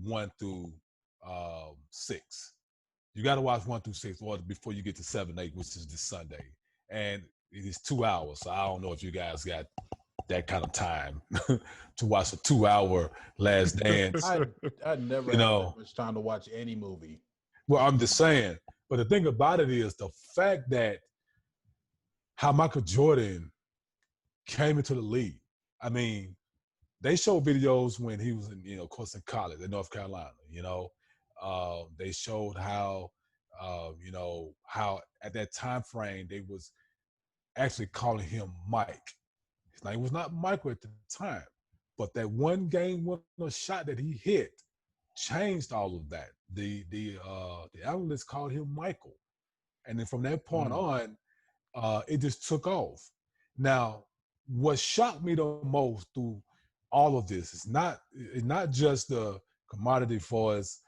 1 through 6. You got to watch 1 through 6 or before you get to 7, 8, which is this Sunday, and it is 2 hours. So I don't know if you guys got that kind of time to watch a 2-hour Last Dance. I never You had know. that much time to watch any movie. Well, I'm just saying. But the thing about it is the fact that how Michael Jordan came into the league. I mean, they showed videos when he was in, of course, in college in North Carolina. They showed how, how at that time frame they was actually calling him Mike. His name was not Michael at the time, but that one game winner shot that he hit changed all of that. The analysts called him Michael, and then from that point on, it just took off. Now, what shocked me the most through all of this is not just the commodity for us,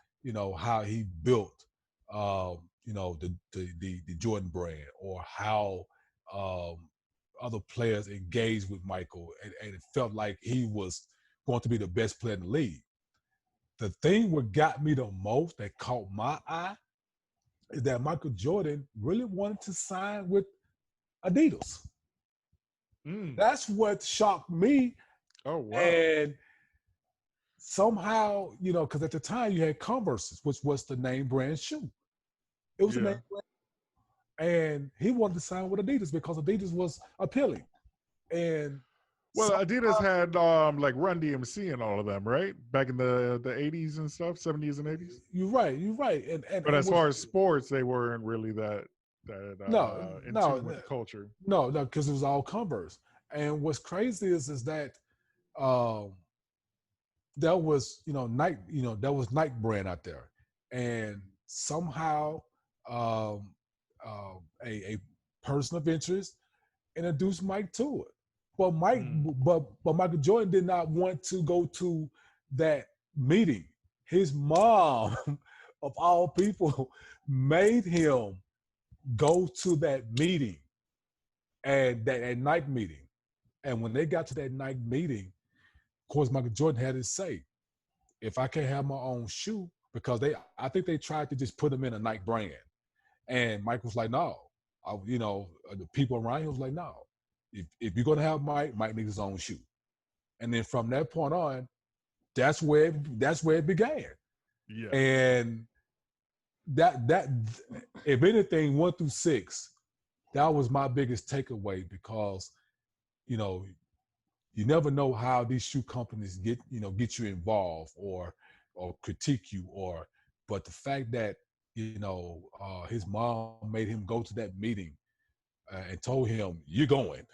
how he built, the Jordan brand, or how other players engaged with Michael, and it felt like he was going to be the best player in the league. The thing what got me the most, that caught my eye, is that Michael Jordan really wanted to sign with Adidas. That's what shocked me. Oh, wow. And somehow, because at the time you had Converse, which was the name brand shoe. It was the name brand. And he wanted to sign with Adidas because Adidas was appealing. And well, Adidas had like Run DMC and all of them, right? Back in the 80s and stuff, 70s and 80s. You're right. But as far as sports, they weren't really that in tune with the culture. No, because it was all Converse. And what's crazy is that that was Nike, that was Nike brand out there, and somehow a person of interest introduced Mike to it. But Michael Jordan did not want to go to that meeting. His mom, of all people, made him go to that meeting, and that Nike meeting. And when they got to that Nike meeting, of course, Michael Jordan had his say. If I can't have my own shoe, because I think they tried to just put him in a Nike brand, and Mike was like, no. The people around him was like, no. If you're gonna have Mike needs his own shoe. And then from that point on, that's where it began. Yeah. And that if anything, 1 through 6, that was my biggest takeaway, because you never know how these shoe companies get you involved or critique you, but the fact that his mom made him go to that meeting and told him, you're going,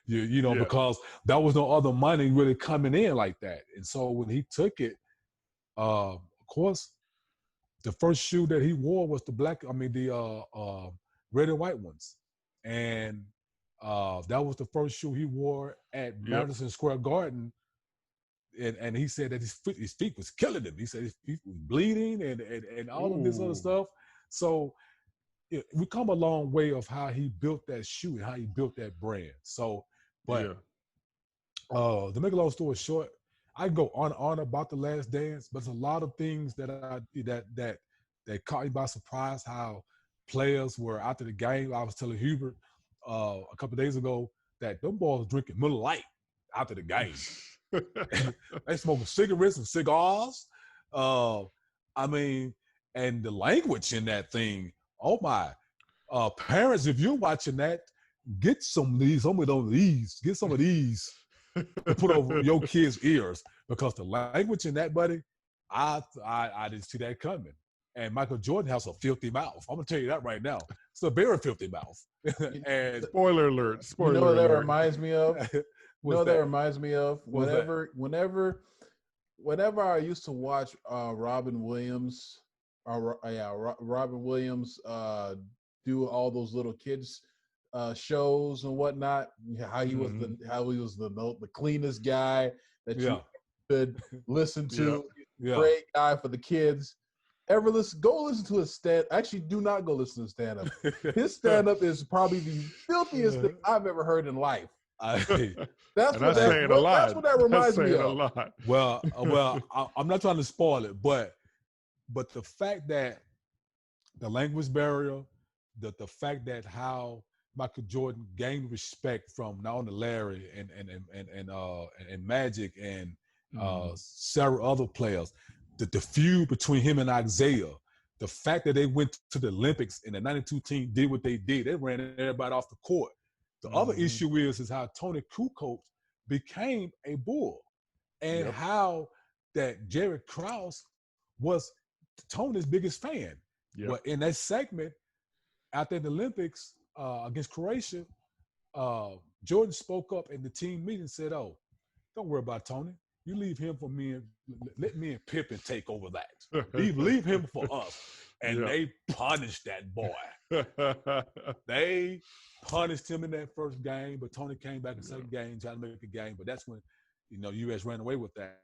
because there was no other money really coming in like that. And so when he took it, of course, the first shoe that he wore was the red and white ones. And that was the first shoe he wore at Madison Square Garden. And he said that his feet was killing him. He said his feet was bleeding and all of this other stuff. So we come a long way of how he built that shoe and how he built that brand. So, but to make a long story short, I can go on about The Last Dance, but there's a lot of things that caught me by surprise. How players were after the game. I was telling Hubert a couple of days ago that them boys were drinking Miller Lite after the game. They smoking cigarettes and cigars. And the language in that thing. Oh my! Parents, if you're watching that, get some of these. Get some of these to put over your kids' ears, because the language in that, buddy, I didn't see that coming. And Michael Jordan has a filthy mouth. I'm gonna tell you that right now. It's a very filthy mouth. And spoiler alert. You know what that reminds me of? That reminds me of? Whenever I used to watch Robin Williams Robin Williams do all those little kids shows and whatnot. How he was the cleanest guy that you could listen to. Great guy for the kids. Go listen to his stand. Actually, do not go listen to stand up. His stand up is probably the filthiest thing I've ever heard in life. That's what that reminds me of. Well, I'm not trying to spoil it, but the fact that the language barrier, the fact that how Michael Jordan gained respect from not only Larry and Magic and several other players, the feud between him and Isaiah, the fact that they went to the Olympics and the '92 team did what they did, they ran everybody off the court. The other issue is how Tony Kukoc became a Bull, and how that Jerry Krause was Tony's biggest fan. Well, in that segment after the Olympics against Croatia, Jordan spoke up in the team meeting and said, "Oh, don't worry about Tony. You leave him for me, and let me and Pippen take over that. Leave him for us." And they punished that boy. They punished him in that first game, but Tony came back in the second game, trying to make a game. But that's when, U.S. ran away with that.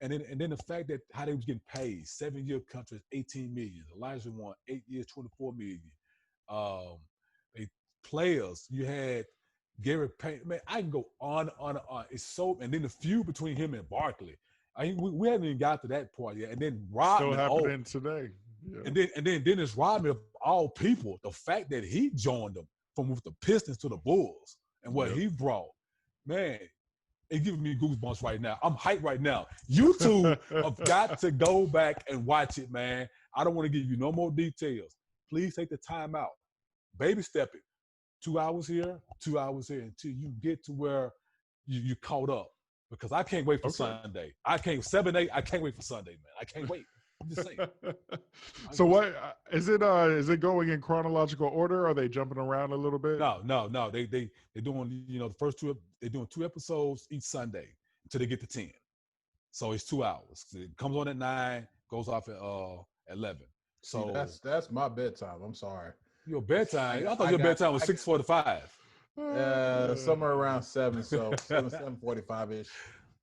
And then the fact that how they was getting paid, 7-year contracts, $18 million. Elijah won 8 years, $24 million. Players, you had Gary Payton. Man, I can go on. It's so, and then the feud between him and Barkley. We haven't even got to that part yet. And then Rodman, still happening today. Yeah. And then Dennis Rodman, of all people, the fact that he joined them from with the Pistons to the Bulls and what he brought, man, it's giving me goosebumps right now. I'm hyped right now. You two have got to go back and watch it, man. I don't want to give you no more details. Please take the time out. Baby step it. 2 hours here, 2 hours here until you get to where you caught up. Because I can't wait for Sunday. 7-8. I can't wait for Sunday, man. I can't wait. I'm just saying. So what is it? Is it going in chronological order? Are they jumping around a little bit? No. They're doing the first two. They're doing 2 episodes each Sunday until they get to 10. So it's 2 hours. It comes on at 9, goes off at 11. So that's my bedtime. I'm sorry. Your bedtime? I thought your bedtime was 6:45. Somewhere around 7, so 7:45 ish.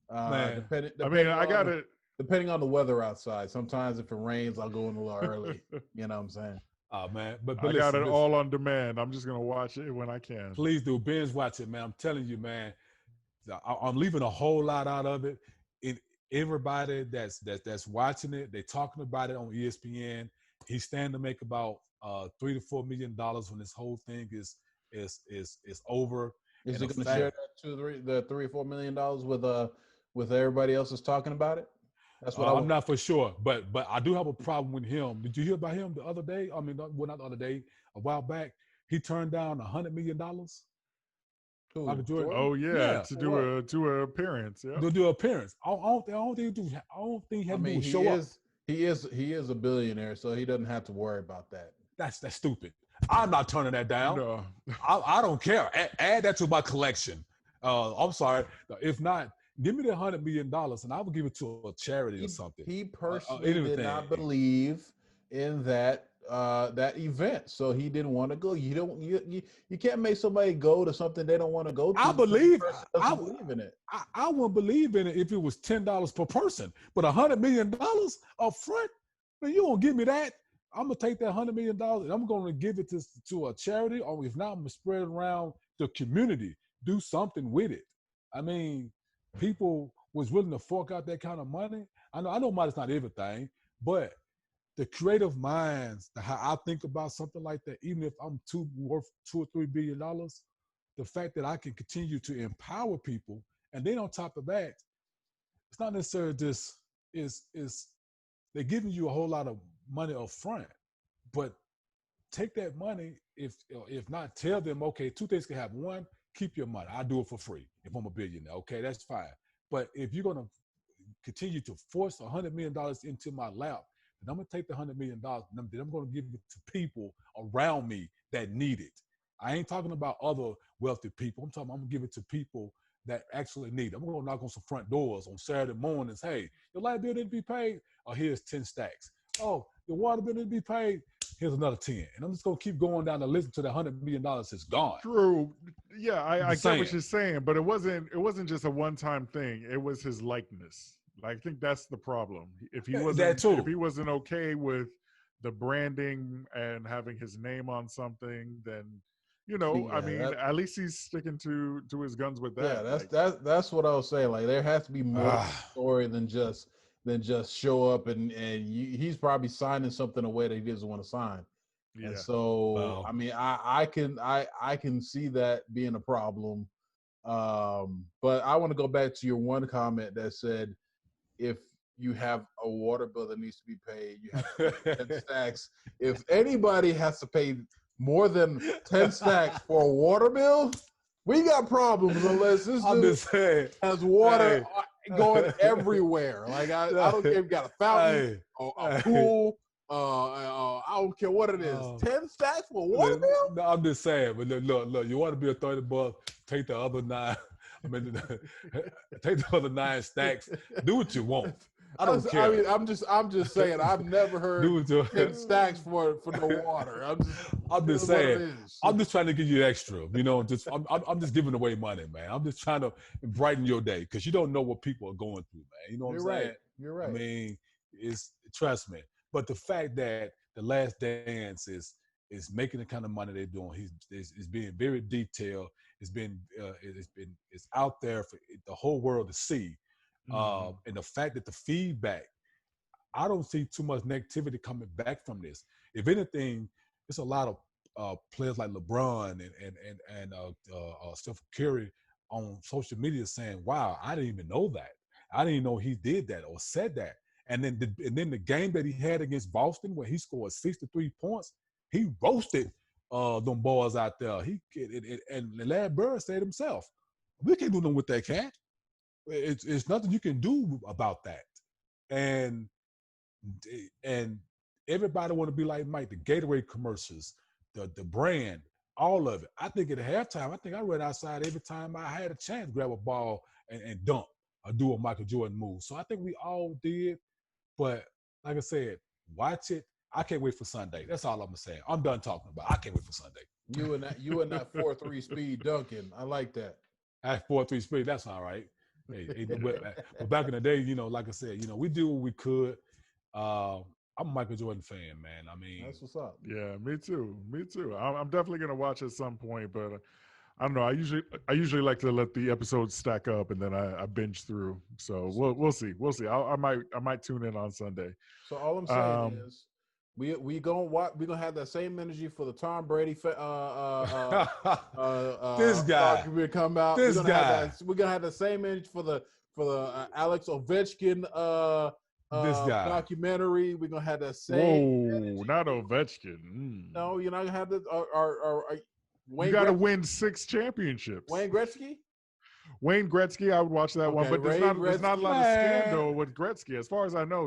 I got it. Depending on the weather outside. Sometimes if it rains, I'll go in a little early. You know what I'm saying? Oh man, but I got it all on demand. I'm just gonna watch it when I can. Please do binge watch it, man. I'm telling you, man. I'm leaving a whole lot out of it. Everybody that's watching it, they're talking about it on ESPN. He's standing to make about $3 to $4 million when this whole thing is over. Is he going to share that $3 or $4 million with everybody else that's talking about it? That's what I'm not for sure, but I do have a problem with him. Did you hear about him the other day? I mean, well, not the other day, a while back. He turned down $100 million. Oh yeah, to do an appearance. Yeah, to do an appearance. I don't think he had to show up. He is a billionaire, so he doesn't have to worry about that. That's stupid. I'm not turning that down. No. I don't care. Add that to my collection. I'm sorry. If not, give me the $100 million and I will give it to a charity or something. He personally did not believe in that event, so he didn't want to go. You can't make somebody go to something they don't want to go to. I believe in it. I wouldn't believe in it if it was $10 per person, but $100 million up front, man, you won't give me that. I'm gonna take that $100 million and I'm gonna give it to a charity, or if not, I'm gonna spread it around the community. Do something with it. I mean, people was willing to fork out that kind of money. I know money's not everything, but the creative minds, how I think about something like that, even if I'm worth $2 or $3 billion, the fact that I can continue to empower people, and then on top of that, it's not necessarily just is they're giving you a whole lot of money up front, but take that money, if not, tell them, okay, 2 things can happen. One, keep your money. I do it for free if I'm a billionaire. Okay, that's fine. But if you're gonna continue to force $100 million into my lap, then I'm gonna take the $100 million and then I'm gonna give it to people around me that need it. I ain't talking about other wealthy people. I'm gonna give it to people that actually need it. I'm gonna knock on some front doors on Saturday mornings. Hey, your light bill didn't be paid? Oh, here's 10 stacks. Oh, Your water bill needs to be paid. Here's another 10. And I'm just gonna keep going down the list until the $100 million is gone. True. Yeah, I I'm get just what saying. you're saying, but it wasn't just a one-time thing. It was his likeness. I think that's the problem. If he That too. wasn't okay with the branding and having his name on something, then I Yeah, mean, that- at least he's sticking to his guns with that. Yeah, that's Like, that's what I was saying. Like there has to be more to the Ah. story than just show up and he's probably signing something away that he doesn't want to sign. yeah. And so Well. I mean I can see that being a problem. But I want to go back to your one comment that said if you have a water bill that needs to be paid, you have to pay 10 stacks. If anybody has to pay more than 10 stacks for a water bill, we got problems unless this I'm dude just saying. has water going everywhere. Like I don't care if you got a fountain Hey, or a hey. pool. I don't care what it is. 10 stacks for a water bill? No, I'm just saying. But look. You want to be a $30? Take the other 9. I mean, take the other 9 stacks. Do what you want. I don't care. I mean, I'm just saying. I've never heard Do what you 10 stacks for no water. I'm just it is what it saying. is. I'm just trying to give you extra. I'm just giving away money, man. I'm just trying to brighten your day because you don't know what people are going through, man. You know what You're I'm saying? right. You're right. I mean, trust me. But the fact that The Last Dance is making the kind of money they're doing, he's being very detailed. It's out there for the whole world to see. And the fact that the feedback, I don't see too much negativity coming back from this. If anything, it's a lot of players like LeBron and Steph Curry on social media saying, "Wow, I didn't even know that. I didn't know he did that or said that." And then the game that he had against Boston, where he scored 63 points, he roasted them boys out there. And Larry Bird said himself, "We can't do nothing with that cat. It's nothing you can do about that." And everybody want to be like Mike. The Gatorade commercials, the brand, all of it. I think at halftime, I think I ran outside every time I had a chance, grab a ball and dunk or do a Michael Jordan move. So I think we all did. But like I said, watch it. I can't wait for Sunday. That's all I'm saying. I'm done talking about it. I can't wait for Sunday. You and that 4.3 speed dunking. I like that. At 4.3 speed, that's all right. But back in the day, like I said, we did what we could. I'm a Michael Jordan fan, man. I mean, That's what's up. Yeah, me too. Me too. I'm definitely gonna watch at some point, but I don't know. I usually like to let the episodes stack up and then I binge through. So we'll see. We'll see. I might tune in on Sunday. So all I'm saying is we gonna have that same energy for the Tom Brady this guy documentary come out. This guy. We're gonna have the same energy for the Alex Ovechkin this guy documentary. We're gonna have that same. Whoa, not Ovechkin. No, you're not gonna have the you got to win 6 championships. Wayne Gretzky. Wayne Gretzky, I would watch that one, but there's not a lot of Man. scandal with Gretzky. As far as I know,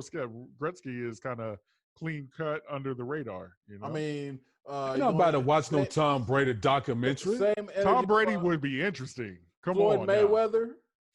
Gretzky is kind of clean cut under the radar. I mean, nobody watch no Tom Brady documentary. Tom Brady would be interesting. Floyd Mayweather. Now.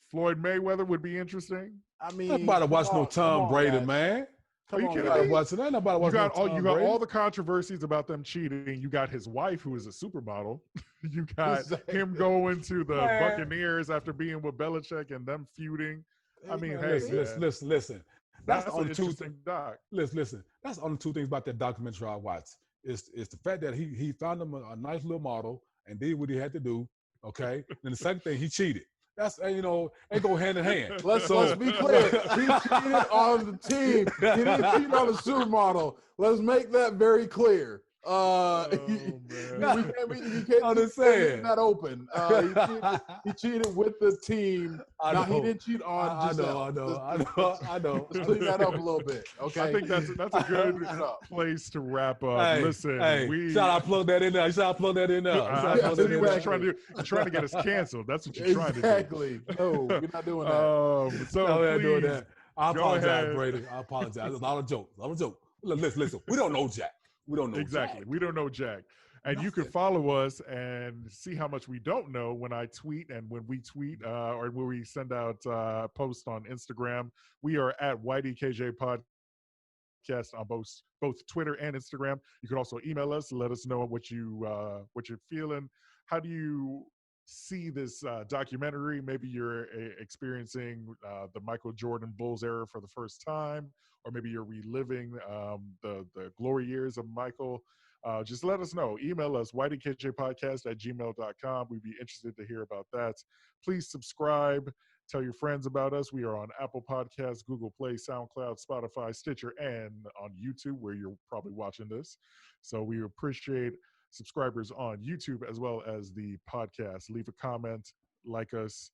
Floyd Mayweather would be interesting. I mean, nobody watch no Tom Brady, man. Are you kidding me? Nobody watching that. Nobody watching no Tom You got Brady. all the controversies about them cheating. You got his wife, who is a supermodel. You got him going to the Buccaneers after being with Belichick and them feuding. I mean, hey, listen. That's the only two interesting doc. Listen. That's the only 2 things about that documentary I watched. It's the fact that he found him a nice little model and did what he had to do. Okay. And the second thing, he cheated. That's ain't go hand in hand. Let's be clear. He cheated on the team. He didn't cheat on the supermodel. Let's make that very clear. We can't understand. Not open. He cheated with the team. He didn't cheat on Giselle. I know. Let's clean that up a little bit. Okay. I think that's a good place to wrap up. Hey, Listen, should I plug that in there? You're trying to get us canceled. That's what you're trying to do. Exactly. No, you're not doing that. So doing that. I apologize, ahead. Brady. I apologize. It's not a joke. Listen. We don't know Jack. We don't know exactly. Jack. We don't know Jack. And you can follow us and see how much we don't know when I tweet and when we tweet or when we send out posts on Instagram. We are at YDKJ Podcast Podcast on both Twitter and Instagram. You can also email us, let us know what you're feeling. How do you see this documentary? Maybe you're experiencing the Michael Jordan Bulls era for the first time, or maybe you're reliving the glory years of Michael. Just let us know. Email us, whiteykjpodcast@gmail.com. We'd be interested to hear about that. Please subscribe. Tell your friends about us. We are on Apple Podcasts, Google Play, SoundCloud, Spotify, Stitcher, and on YouTube, where you're probably watching this. So we appreciate subscribers on YouTube as well as the podcast. Leave a comment, like us,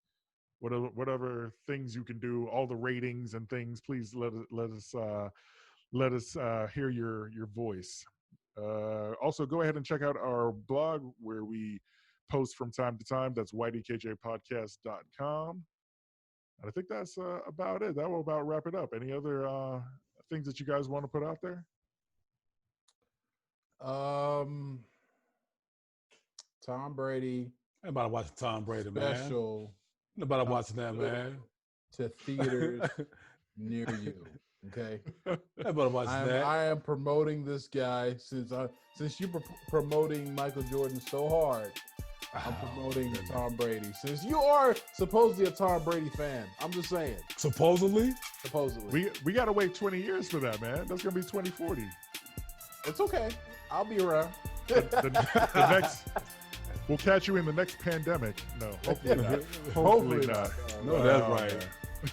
whatever things you can do, all the ratings and things. Please let us hear your voice. Also, go ahead and check out our blog where we post from time to time. That's whiteykjpodcast.com. And I think that's about it. That will about wrap it up. Any other things that you guys want to put out there? Tom Brady. Everybody watching Tom Brady, man. Special. Nobody watching that, man. To theaters near you. Okay. Everybody watching that. I am promoting this guy since you're promoting Michael Jordan so hard. I'm promoting Tom Brady. Since you are supposedly a Tom Brady fan, I'm just saying. Supposedly. We got to wait 20 years for that, man. That's going to be 2040. It's okay. I'll be around. The next, we'll catch you in the next pandemic. No, hopefully not. Hopefully not. No, that's right.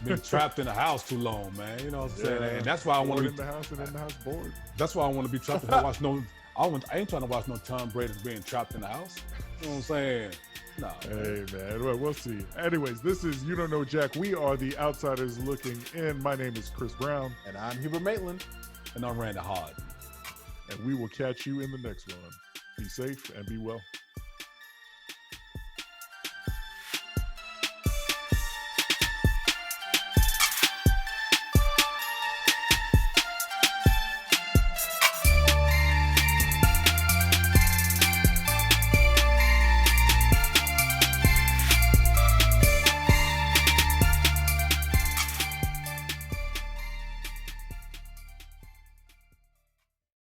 Been trapped in the house too long, man. You know what I'm saying? And that's why I want to be in the house and in the house bored. That's why I want to be trapped. I ain't trying to watch no Tom Brady being trapped in the house. You know what I'm saying? No. Hey, man. Well, we'll see. Anyways, this is You Don't Know Jack. We are the Outsiders Looking In. My name is Chris Brown. And I'm Hubert Maitland. And I'm Randy Hard. And we will catch you in the next one. Be safe and be well.